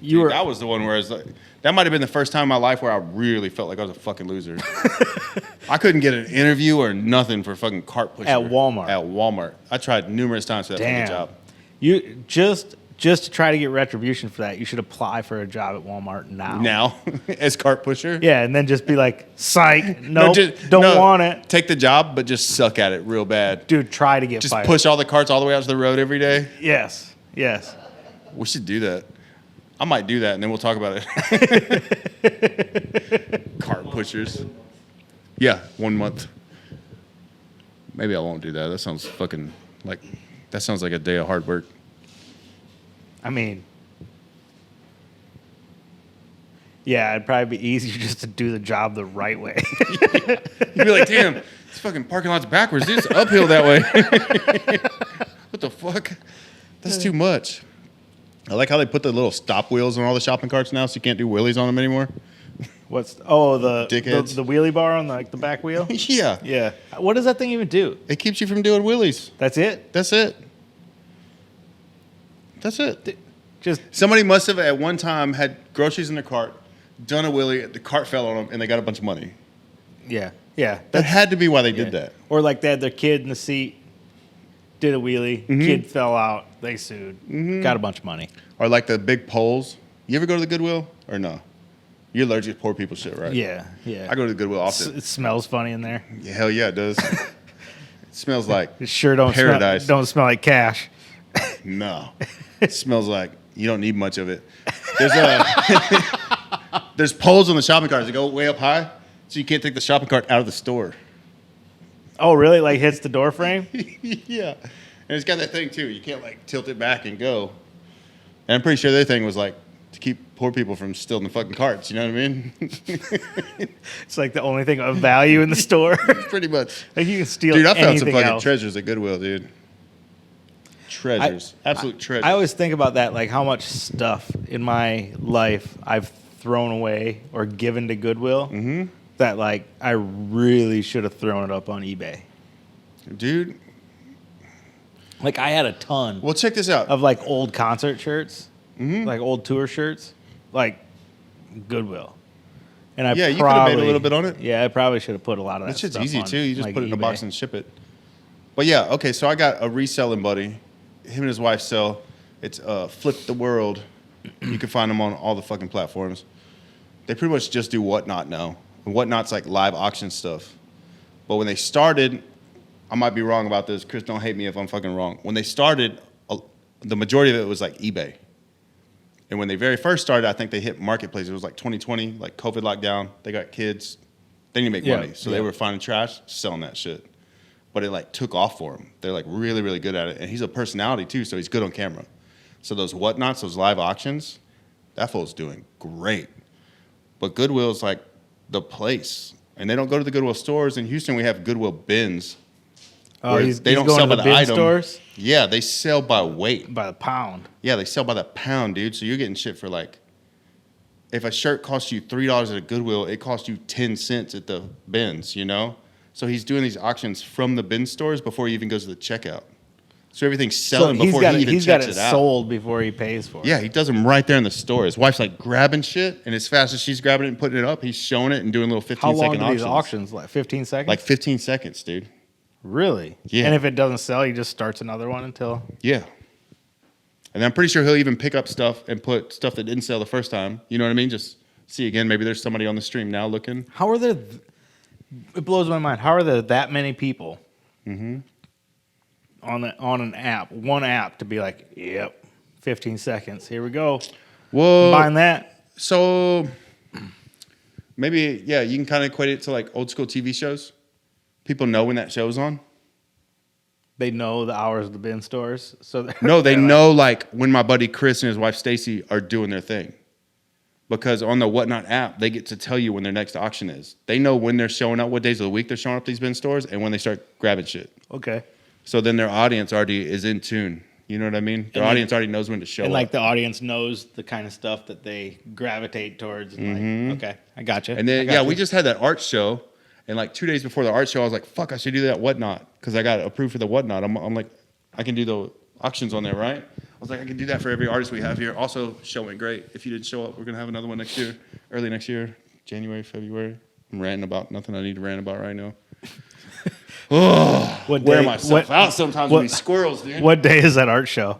You Dude, were that was the one where it's like, that might have been the first time in my life where I really felt like I was a fucking loser. I couldn't get an interview or nothing for fucking cart pusher At Walmart. At Walmart, I tried numerous times for that fucking damn. job. You just to try to get retribution for that, you should apply for a job at Walmart now. Now, as cart pusher, Yeah, and then just be like, psych, nope, just- don't no, want it. Take the job, but just suck at it real bad. Dude, try to get Just fired. push all the carts all the way out to the road every day. Yes, yes. We should do that. I might do that, and then we'll talk about it. Cart pushers. Yeah, 1 month. Maybe I won't do that. That sounds fucking like, that sounds like a day of hard work. I mean, yeah, it'd probably be easier just to do the job the right way. You'd be like, damn, this fucking parking lot's backwards. It's uphill that way. What the fuck? That's too much. I like how they put the little stop wheels on all the shopping carts now, so you can't do wheelies on them anymore. What's the Dickheads. the wheelie bar on the back wheel? Yeah. Yeah. What does that thing even do? It keeps you from doing wheelies. That's it? That's it. That's it. Just Somebody must have at one time had groceries in their cart, done a wheelie, the cart fell on them, and they got a bunch of money. yeah. Yeah, That had to be why they did that. Or like they had their kid in the seat, did a wheelie, kid fell out, they sued, got a bunch of money. Or like the big poles. You ever go to the Goodwill or no? You're allergic to poor people shit, right? Yeah. I go to the Goodwill often. It smells funny in there. Yeah, hell yeah, it does. It smells like It sure don't paradise. Don't smell like cash. No. It smells like you don't need much of it. There's poles on the shopping carts that go way up high, so you can't take the shopping cart out of the store. Oh, really? Like hits the door frame? Yeah. And it's got that thing too. You can't like tilt it back and go. And I'm pretty sure their thing was like to keep poor people from stealing the fucking carts. You know what I mean? It's like the only thing of value in the store. Pretty much. Like you can steal Dude, I found some anything fucking else. treasures at Goodwill, dude. Treasures. Absolute treasures. I always think about that, like how much stuff in my life I've thrown away or given to Goodwill that like I really should have thrown it up on eBay. Dude. Like I had a ton Well, check this out. of like old concert shirts, like old tour shirts, like Goodwill. And I Yeah, you could have made a little bit on it. Yeah, I probably should have put a lot of that That shit's stuff easy on, too. You just like, put it in a eBay. box and ship it. But yeah, okay, so I got a reselling buddy. Him and his wife sell. It's Flip the World. You can find them on all the fucking platforms. They pretty much just do Whatnot now. And Whatnot's like live auction stuff. But when they started, I might be wrong about this. Chris, don't hate me if I'm fucking wrong. When they started, the majority of it was like eBay. And when they very first started, I think they hit marketplace. It was like 2020, like COVID lockdown. They got kids. They didn't make money. So they were finding trash, selling that shit. But it like took off for him. They're like really, really good at it. And he's a personality too, so he's good on camera. So those Whatnots, those live auctions, that fool's doing great. But Goodwill's like the place. And they don't go to the Goodwill stores. In Houston, we have Goodwill bins. Oh, where he's they don't going sell to by the the bin item. stores Yeah, they sell by weight. by the pound. Yeah, they sell by the pound, dude. So you're getting shit for like, if a shirt costs you $3 at a Goodwill, it costs you 10 cents at the bins, you know? So he's doing these auctions from the bin stores before he even goes to the checkout. So everything's selling before he even checks it out. sold before he pays for it. Yeah, he does them right there in the store. His wife's like grabbing shit, and as fast as she's grabbing it and putting it up, he's showing it and doing little 15-second How long auctions. do these auctions? Like 15 seconds? Like 15 seconds, dude. Really? Yeah. And if it doesn't sell, he just starts another one until... Yeah. And I'm pretty sure he'll even pick up stuff and put stuff that didn't sell the first time. You know what I mean? Just see again. Maybe there's somebody on the stream now looking. How are there... It blows my mind. How are there that many people on an app, one app, to be like, yep, 15 seconds. Here we go. Whoa. Buying that. So maybe, yeah, you can kind of equate it to like old school TV shows. People know when that show's on. They know the hours of the bin stores. So No, they they're like, know like when my buddy Chris and his wife Stacy are doing their thing. Because on the Whatnot app, they get to tell you when their next auction is. They know when they're showing up, what days of the week they're showing up these bin stores, and when they start grabbing shit. Okay. So then their audience already is in tune. You know what I mean? Their audience already knows when to show And up. like the audience knows the kind of stuff that they gravitate towards. And like, okay, I gotcha. And then, we just had that art show. And like 2 days before the art show, I was like, fuck, I should do that Whatnot. Because I got approved for the Whatnot. I'm like, I can do the auctions on there, right? I was like, I can do that for every artist we have here. Also, show went great. If you didn't show up, we're going to have another one next year, early next year, January, February. I'm ranting about nothing I need to rant about right now. Wear myself out sometimes with these squirrels, dude. What day is that art show?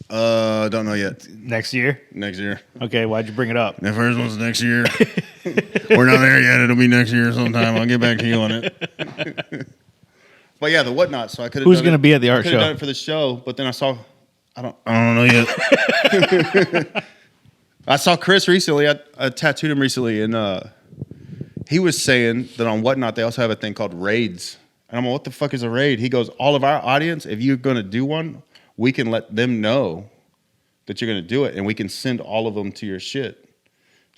Don't know yet. Next year? Next year. Okay, why'd you bring it up? The first one's next year. We're not there yet. It'll be next year sometime. I'll get back to you on it. But yeah, the Whatnot. So I could have. Who's going to be at the art Could have show? done it for the show, but then I saw. I don't know yet. I saw Chris recently. I tattooed him recently, and he was saying that on Whatnot they also have a thing called raids. And I'm like, what the fuck is a raid? He goes, all of our audience, if you're going to do one, we can let them know that you're going to do it, and we can send all of them to your shit.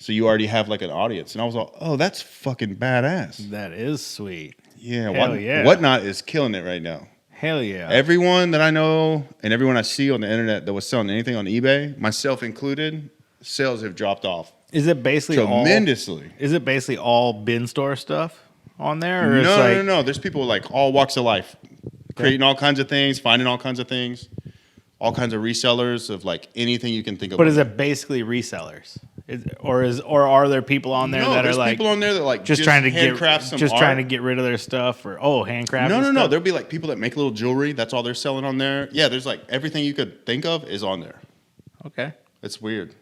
So you already have like an audience. And I was like, oh, that's fucking badass. That is sweet. Yeah, Hell Whatnot is killing it right now. Hell yeah. Everyone that I know and everyone I see on the internet that was selling anything on eBay, myself included, sales have dropped off Is it basically tremendously. Is it basically all bin store stuff on there? Or No. There's people like all walks of life, creating all kinds of things, finding all kinds of things, all kinds of resellers of like anything you can think of. But is it basically resellers? Or are there people on there No, that are there's like people on there that like just trying to handcraft some trying to art. get rid of their stuff, or handcraft? No. Stuff? There'll be like people that make little jewelry. That's all they're selling on there. Yeah, there's like everything you could think of is on there. Okay. It's weird.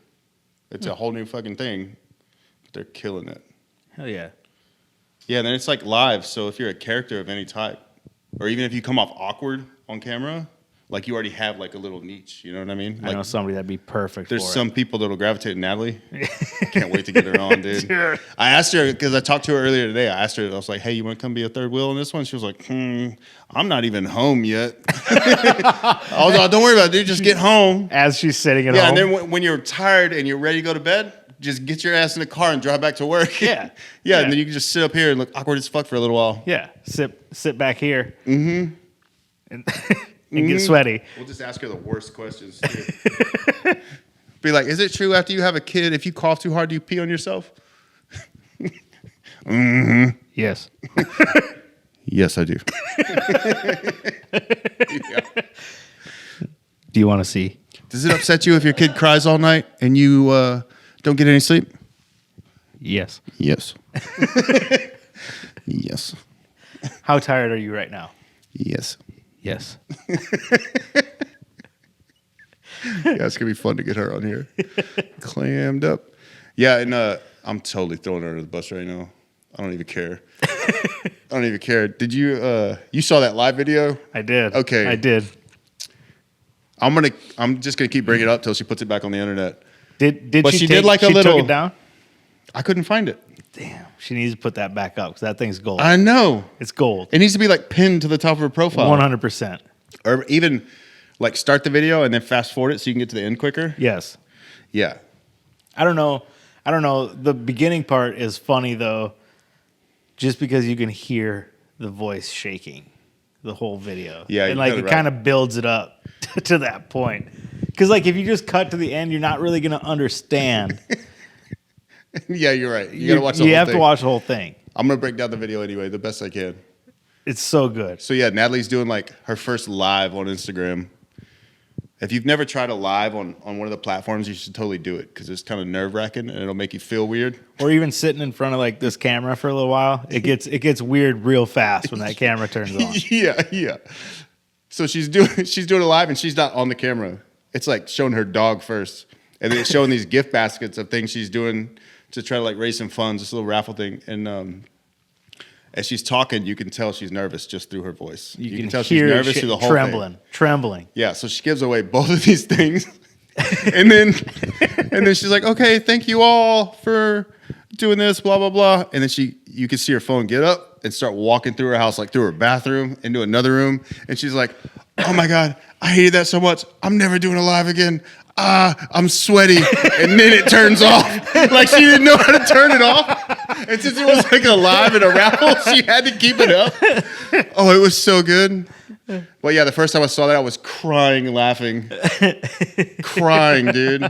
It's a whole new fucking thing. They're killing it. Hell yeah. Yeah, and then it's like live. So if you're a character of any type, or even if you come off awkward on camera, like you already have like a little niche. You know what I mean? I Like know somebody that'd be perfect. there's for some people that'll gravitate to Natalie. Can't wait to get her on, dude. Dude. I asked her because I talked to her earlier today. I asked her, I was like, "Hey, you want to come be a third wheel in this one?" She was like, I'm not even home yet." I was like, "Don't worry about it, dude. Just get home." As she's sitting at Yeah, home. and then when you're tired and you're ready to go to bed, just get your ass in the car and drive back to work. Yeah. Yeah, and then you can just sit up here and look awkward as fuck for a little while. yeah, sit back here. Mm-hmm. And get sweaty. We'll just ask her the worst questions, too. Be like, "Is it true after you have a kid, if you cough too hard, do you pee on yourself?" Yes. Yes, I do. Yeah. Do you want to see? Does it upset you if your kid cries all night and you don't get any sleep? Yes. Yes. Yes. How tired are you right now? Yes. Yes. Yeah, it's gonna be fun to get her on here, clammed up. Yeah, and I'm totally throwing her under the bus right now. I don't even care. I don't even care. Did you you saw that live video? I did. Okay. I did. I'm just gonna keep bringing it up till she puts it back on the internet. Did But she she take, did like a she little- took it down? I couldn't find it. Damn. She needs to put that back up because that thing's gold. I know. It's gold. It needs to be like pinned to the top of her profile. 100%. Or even like start the video and then fast forward it so you can get to the end quicker. Yes. Yeah. I don't know. The beginning part is funny though, just because you can hear the voice shaking the whole video. Yeah, and you're like kinda it right. kind of builds it up to that point. Because like if you just cut to the end, you're not really gonna understand. Yeah, you're right. You gotta watch the You whole have thing. to watch the whole thing. I'm gonna break down the video anyway, the best I can. It's so good. So yeah, Natalie's doing like her first live on Instagram. If you've never tried a live on one of the platforms, you should totally do it because it's kind of nerve wracking and it'll make you feel weird. Or even sitting in front of like this camera for a little while, it gets weird real fast when that camera turns on. Yeah. So she's doing a live and she's not on the camera. It's like showing her dog first, and then it's showing these gift baskets of things she's doing to try to like raise some funds. This little raffle thing, and as she's talking, you can tell she's nervous just through her voice. You can tell she's hear nervous shit through the whole thing. trembling. Yeah, so she gives away both of these things. and then she's like, "Okay, thank you all for doing this, blah, blah, blah." And then you can see her phone get up and start walking through her house, like through her bathroom, into another room. And she's like, "Oh my God, I hated that so much. I'm never doing a live again. I'm sweaty." And then it turns off. Like she didn't know how to turn it off. And since it was like a live and a raffle, she had to keep it up. Oh, it was so good. Well, yeah, the first time I saw that, I was crying, laughing. Crying, dude.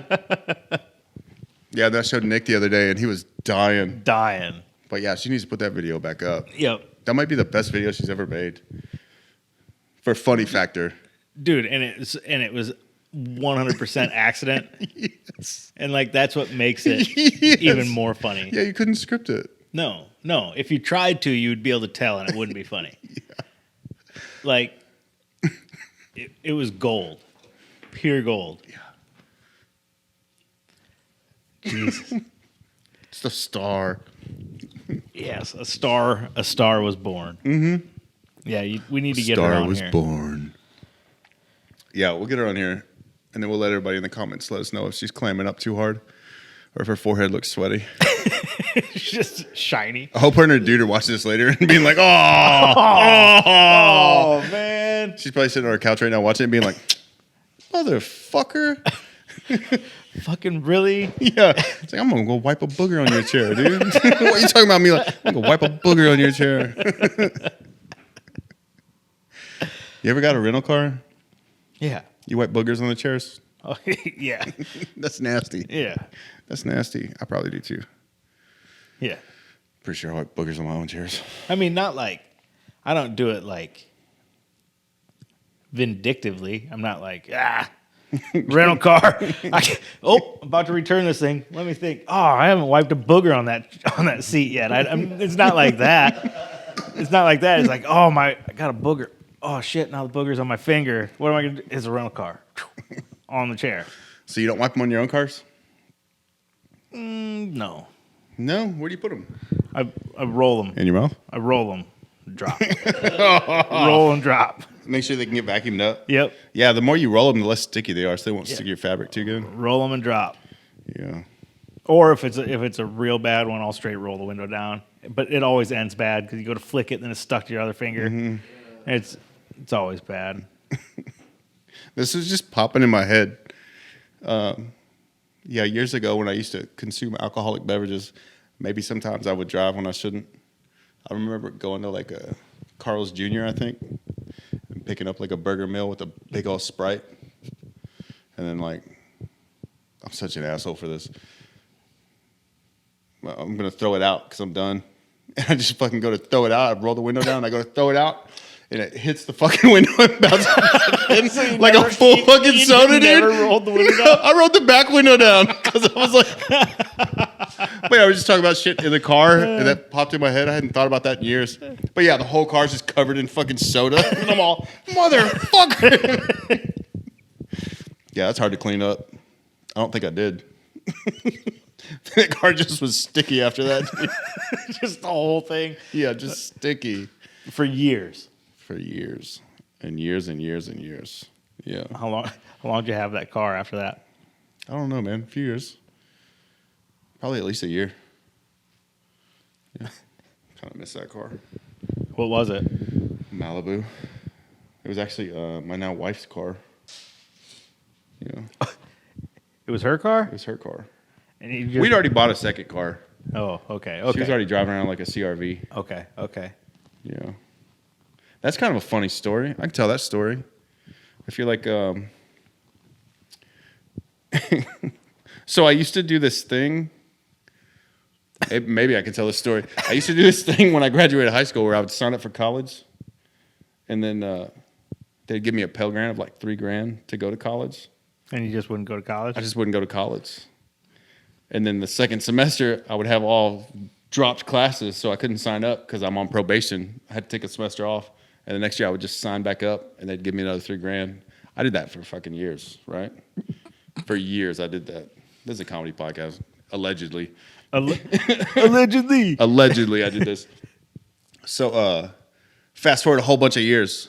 Yeah, that showed Nick the other day, and he was dying. But yeah, she needs to put that video back up. Yep. That might be the best video she's ever made. For funny factor. Dude, and it was 100% accident. Yes. And like that's what makes it Yes. even more funny. Yeah, you couldn't script it. No. If you tried to, you'd be able to tell and it wouldn't be funny. Yeah. Like it was gold. Pure gold. Yeah. Jesus. It's the star. Yes, a star was born. Mm-hmm. Yeah, we need to get her on here. Born. Yeah, we'll get her on here, and then we'll let everybody in the comments let us know if she's clamming up too hard or if her forehead looks sweaty. It's just shiny. I hope her and her dude are watching this later and being like, "Oh, man. She's probably sitting on her couch right now watching it and being like, "Motherfucker." Fucking really? Yeah. It's like, "I'm going to go wipe a booger on your chair, dude." What are you talking about me? Like, "I'm going to wipe a booger on your chair." You ever got a rental car? Yeah. You wipe boogers on the chairs? Oh, yeah. That's nasty. Yeah. That's nasty. I probably do too. Yeah. Pretty sure I wipe boogers on my own chairs. I mean, not like, I don't do it like vindictively. I'm not like, Rental car. I'm about to return this thing. Let me think. Oh, I haven't wiped a booger on that seat yet. It's not like that. It's not like that. It's like, oh I got a booger. Oh shit! Now the booger's on my finger. What am I gonna do? It's a rental car on the chair. So you don't wipe them on your own cars? No, No. Where do you put them? I roll them. In your mouth. I roll them. Drop. Roll and drop. Make sure they can get vacuumed up. Yep. Yeah, the more you roll them, the less sticky they are, so they won't stick to your fabric too good. Roll them and drop. Yeah. Or if it's a real bad one, I'll straight roll the window down. But it always ends bad because you go to flick it and then it's stuck to your other finger. Mm-hmm. It's always bad. This is just popping in my head. Yeah, years ago when I used to consume alcoholic beverages, maybe sometimes I would drive when I shouldn't. I remember going to like a Carl's Jr., I think, and picking up like a burger meal with a big old Sprite. And then like, I'm such an asshole for this. I'm going to throw it out because I'm done. And I just fucking go to throw it out. I roll the window down. I go to throw it out. And it hits the fucking window and bounces back like a full fucking soda, dude. Never rolled the window down? I rolled the back window down because I was like, wait, I was just talking about shit in the car and that popped in my head. I hadn't thought about that in years. But yeah, the whole car's just covered in fucking soda. And I'm all, motherfucker. Yeah, that's hard to clean up. I don't think I did. That car just was sticky after that. Just the whole thing. Yeah, just sticky. For years. For years and years and years and years. Yeah. How long did you have that car after that? I don't know, man. A few years. Probably at least a year. Yeah. Kind of miss that car. What was it? Malibu. It was actually my now wife's car. Yeah. It was her car? It was her car. And you just... We'd already bought a second car. Oh, okay. She was already driving around like a CRV. Okay. Yeah. That's kind of a funny story. I can tell that story. I feel like... So I used to do this thing. Maybe I can tell this story. I used to do this thing when I graduated high school where I would sign up for college. And then they'd give me a Pell Grant of like $3,000 to go to college. And you just wouldn't go to college? I just wouldn't go to college. And then the second semester, I would have all dropped classes, so I couldn't sign up because I'm on probation. I had to take a semester off. And the next year, I would just sign back up, and they'd give me another $3,000. I did that for fucking years, right? For years, I did that. This is a comedy podcast, allegedly. Allegedly. Allegedly, I did this. So, fast forward a whole bunch of years.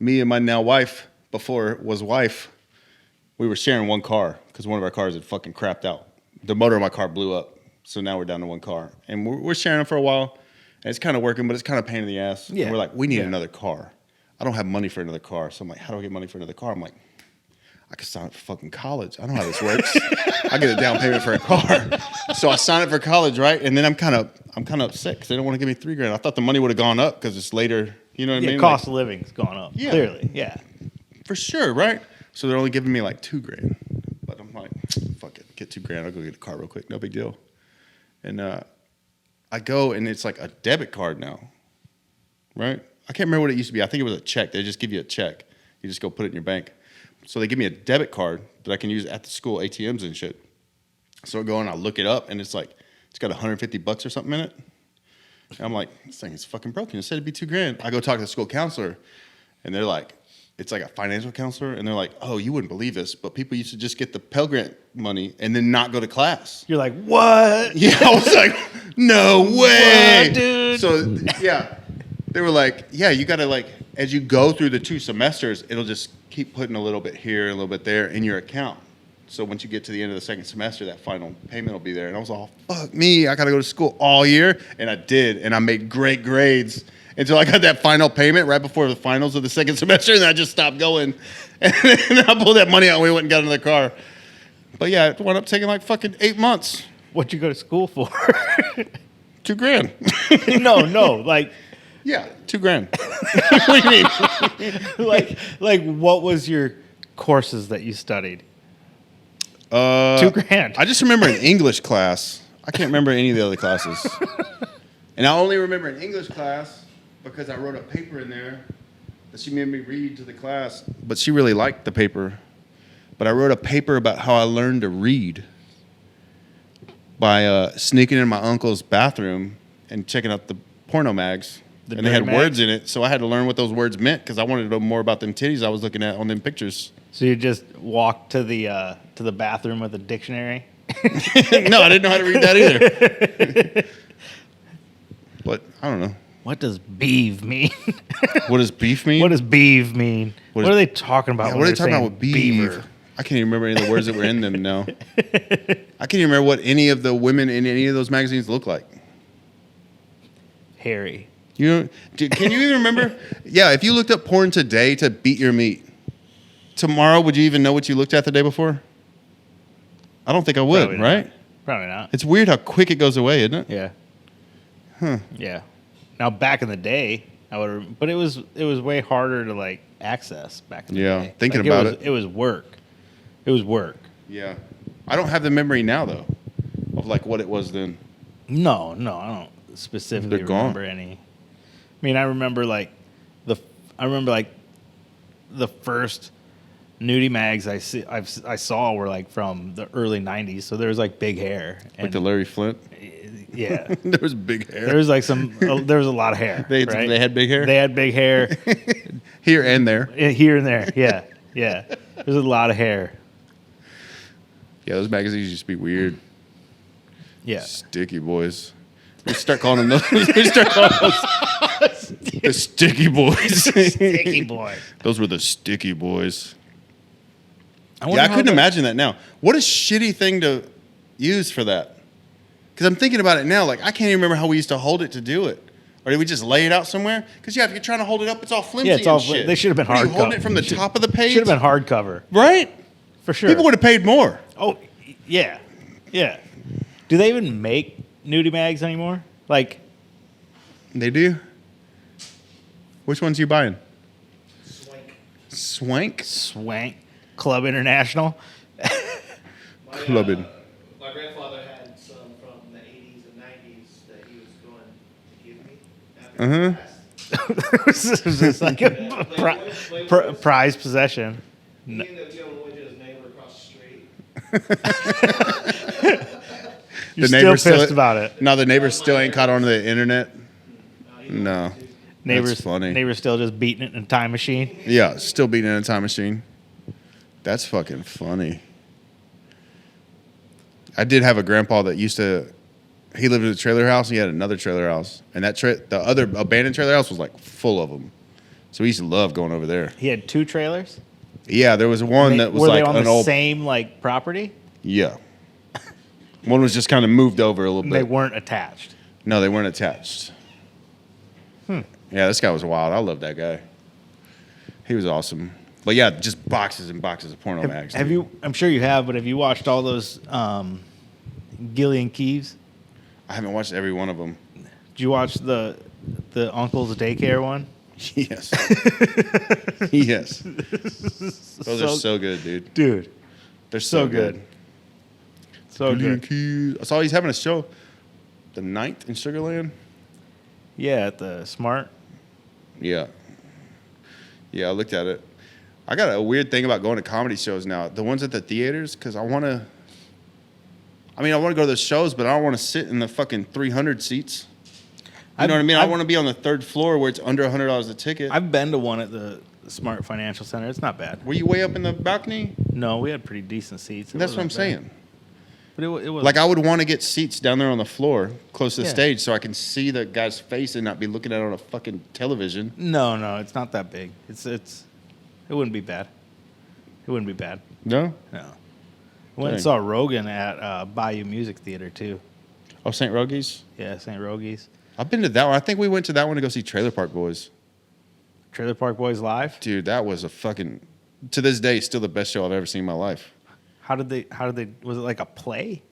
Me and my now wife, before it was wife, we were sharing one car because one of our cars had fucking crapped out. The motor of my car blew up, so now we're down to one car. And we're sharing it for a while, and it's kind of working, but it's kind of a pain in the ass. Yeah. And we're like, we need another car. I don't have money for another car. So I'm like, how do I get money for another car? I'm like, I could sign up for fucking college. I know how this works. I get a down payment for a car. So I sign up for college, right? And then I'm kind of upset because they don't want to give me $3,000. I thought the money would have gone up because it's later. You know what I mean? Cost of living's gone up. Yeah. Clearly. Yeah. For sure, right? So they're only giving me like $2,000. But I'm like, fuck it, get $2,000. I'll go get a car real quick. No big deal. And I go and it's like a debit card now, right? I can't remember what it used to be. I think it was a check. They just give you a check. You just go put it in your bank. So they give me a debit card that I can use at the school ATMs and shit. So I go and I look it up and it's like, it's got $150 or something in it. And I'm like, this thing is fucking broken. It said it'd be $2,000. I go talk to the school counselor and they're like, it's like a financial counselor. And they're like, oh, you wouldn't believe this, but people used to just get the Pell Grant money and then not go to class. You're like, what? Yeah, I was like, no way. What, dude? So, yeah, they were like, yeah, you got to like, as you go through the 2 semesters, it'll just keep putting a little bit here, a little bit there in your account. So once you get to the end of the second semester, that final payment will be there. And I was all, fuck me, I got to go to school all year. And I did, and I made great grades until I got that final payment right before the finals of the second semester, and I just stopped going. And then I pulled that money out, and we went and got another car. But yeah, it wound up taking like fucking 8 months. What'd you go to school for? $2,000. No, like... Yeah, $2,000. What do you mean? like what was your courses that you studied? $2,000. I just remember an English class. I can't remember any of the other classes. And I only remember an English class because I wrote a paper in there that she made me read to the class. But she really liked the paper. but I wrote a paper about how I learned to read by sneaking in my uncle's bathroom and checking out the porno mags. The And they had dirty words mags? in it, so I had to learn what those words meant because I wanted to know more about them titties I was looking at on them pictures. So you just walked to the bathroom with a dictionary? No, I didn't know how to read that either. But I don't know. What does beeve mean? What does beef mean? What does beeve mean? What What, is- are they talking about? Yeah, when what are they they're talking about saying with beef? beaver? I can't even remember any of the words that were in them now. I can't even remember what any of the women in any of those magazines look like. Hairy. Can you even remember? Yeah, if you looked up porn today to beat your meat, tomorrow would you even know what you looked at the day before? I don't think I would, Probably not. right? Probably not. It's weird how quick it goes away, isn't it? Yeah. Huh. Yeah. Now back in the day, but it was way harder to like access back in the Yeah, day. thinking Like, about it. It was work. It was work. Yeah. I don't have the memory now, though, of like what it was then. No, I don't specifically They're gone. remember any. I mean, I remember like the first nudie mags I saw were like from the early '90s, so there was like big hair. Like the Larry Flint. Yeah, There was big hair. there was like there was a lot of hair. They right? had big hair? They had big hair Here and there. here and there. Yeah, yeah. There's a lot of hair. Yeah, those magazines used to be weird. Yeah. Sticky boys. We start calling them those. We start calling those the sticky boys. Sticky boy. Those were the sticky boys. wonder Yeah, I how couldn't the- imagine that now. What a shitty thing to use for that. Because I'm thinking about it now. Like, I can't even remember how we used to hold it to do it. Or did we just lay it out somewhere? Because, yeah, if you're trying to hold it up, it's all flimsy Yeah, it's all and shit. they should have been What, are you hardcover. holding it from the top of the page? Should have been hardcover Right? for sure. People would have paid more. Oh, yeah, yeah. Do they even make nudie mags anymore? Like, They do? Which ones you buying? Swank. Swank? Swank Club International? My, Clubbing. My grandfather had some from the 80s and 90s that he was going to give me after he passed. This is just like a prized possession. He ended up giving away to his neighbor across the street. You're still pissed about it. No, the neighbors still ain't caught on to the internet. No. Neighbors, That's funny. Neighbors still just beating it in a time machine. Yeah, still beating in a time machine. That's fucking funny. I did have a grandpa that used to. He lived in a trailer house. He had another trailer house, and the other abandoned trailer house was like full of them. So we used to love going over there. He had 2 trailers. Yeah, there was one that was were like they on an the old. same like property? Yeah. One was just kind of moved over a little They bit. weren't attached. No, they weren't attached. Yeah, this guy was wild. I love that guy. He was awesome. But yeah, just boxes and boxes of porno mags. Have dude. you? I'm sure you have, but have you watched all those Gillian Keeves? I haven't watched every one of them. Did you watch the uncle's daycare one? Yes. Yes. Those are so good, dude. Dude, They're so good. so Julian good. Keys. I saw he's having a show the 9th in Sugarland. Yeah, at the Smart. Yeah. Yeah, I looked at it. I got a weird thing about going to comedy shows now. The ones at the theaters, because I want to go to those shows, but I don't want to sit in the fucking 300 seats. You know what I mean? I want to be on the 3rd floor where it's under $100 a ticket. I've been to one at the Smart Financial Center. It's not bad. Were you way up in the balcony? No, we had pretty decent seats. It That's what I'm wasn't bad. saying. But it was Like, I would want to get seats down there on the floor, close to the Yeah. stage, so I can see the guy's face and not be looking at it on a fucking television. No, it's not that big. It wouldn't be bad. It wouldn't be bad. No? No. I went and Dang. saw Rogan at Bayou Music Theater too. Oh, St. Rogies? Yeah, St. Rogies. I've been to that one. I think we went to that one to go see Trailer Park Boys. Trailer Park Boys live. Dude, that was to this day, still the best show I've ever seen in my life. How did they? Was it like a play?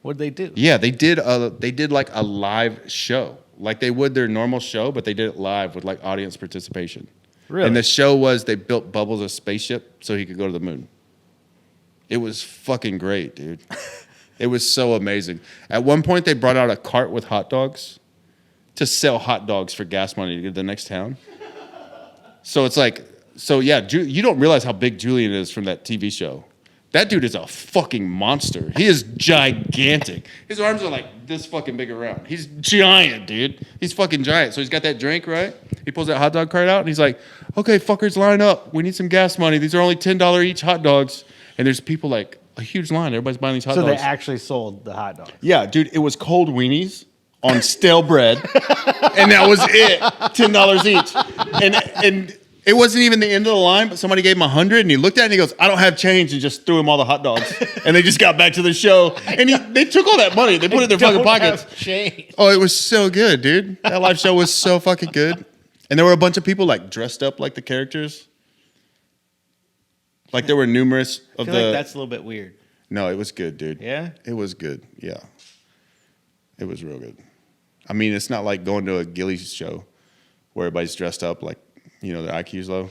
What did they do? Yeah, they did like a live show. Like they would their normal show, but they did it live with like audience participation. Really? And the show was they built Bubbles a spaceship so he could go to the moon. It was fucking great, dude. It was so amazing. At one point, they brought out a cart with hot dogs to sell hot dogs for gas money to get to the next town. So it's like, yeah, you don't realize how big Julian is from that TV show. That dude is a fucking monster. He is gigantic. His arms are like this fucking big around. He's giant, dude. He's fucking giant. So he's got that drink, right? He pulls that hot dog cart out and he's like, okay, fuckers, line up. We need some gas money. These are only $10 each hot dogs. And there's people like a huge line. Everybody's buying these hot So dogs. they actually sold the hot dogs. Yeah, dude, it was cold weenies on stale bread. And that was it. $10 each. And it wasn't even the end of the line, but somebody gave him 100 and he looked at it and he goes, I don't have change, and just threw him all the hot dogs. And they just got back to the show. And they took all that money. They put it in their fucking pockets. Change. Oh, it was so good, dude. That live show was so fucking good. And there were a bunch of people like dressed up like the characters. Like there were numerous I of feel like that's a little bit weird. No, it was good, dude. Yeah? It was good. Yeah. It was real good. I mean, it's not like going to a Gillies show where everybody's dressed up like, you know, their IQ's low.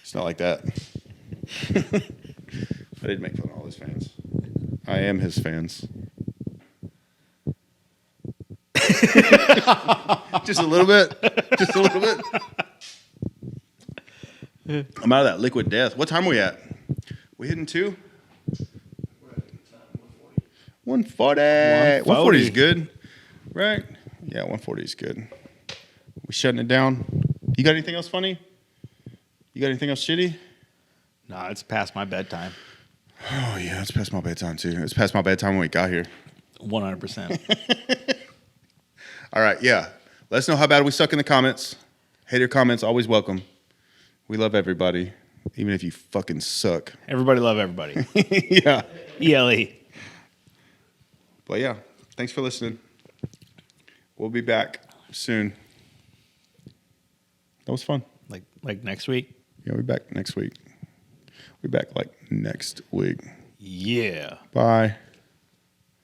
It's not like that. I did make fun of all his fans. I am his fans. Just a little bit. Just a little bit. I'm out of that liquid death. What time are we at? We hitting 2? 140. 140 is good, right? Yeah, 140 is good. We shutting it down. You got anything else funny? You got anything else shitty? No, it's past my bedtime. Oh, yeah, it's past my bedtime, too. It's past my bedtime when we got here. 100%. All right, yeah. Let us know how bad we suck in the comments. Hater comments, always welcome. We love everybody, even if you fucking suck. Everybody love everybody. Yeah. ELE. But yeah, thanks for listening. We'll be back soon. That was fun. Like next week? Yeah, we'll be back next week. We'll be back like next week. Yeah. Bye.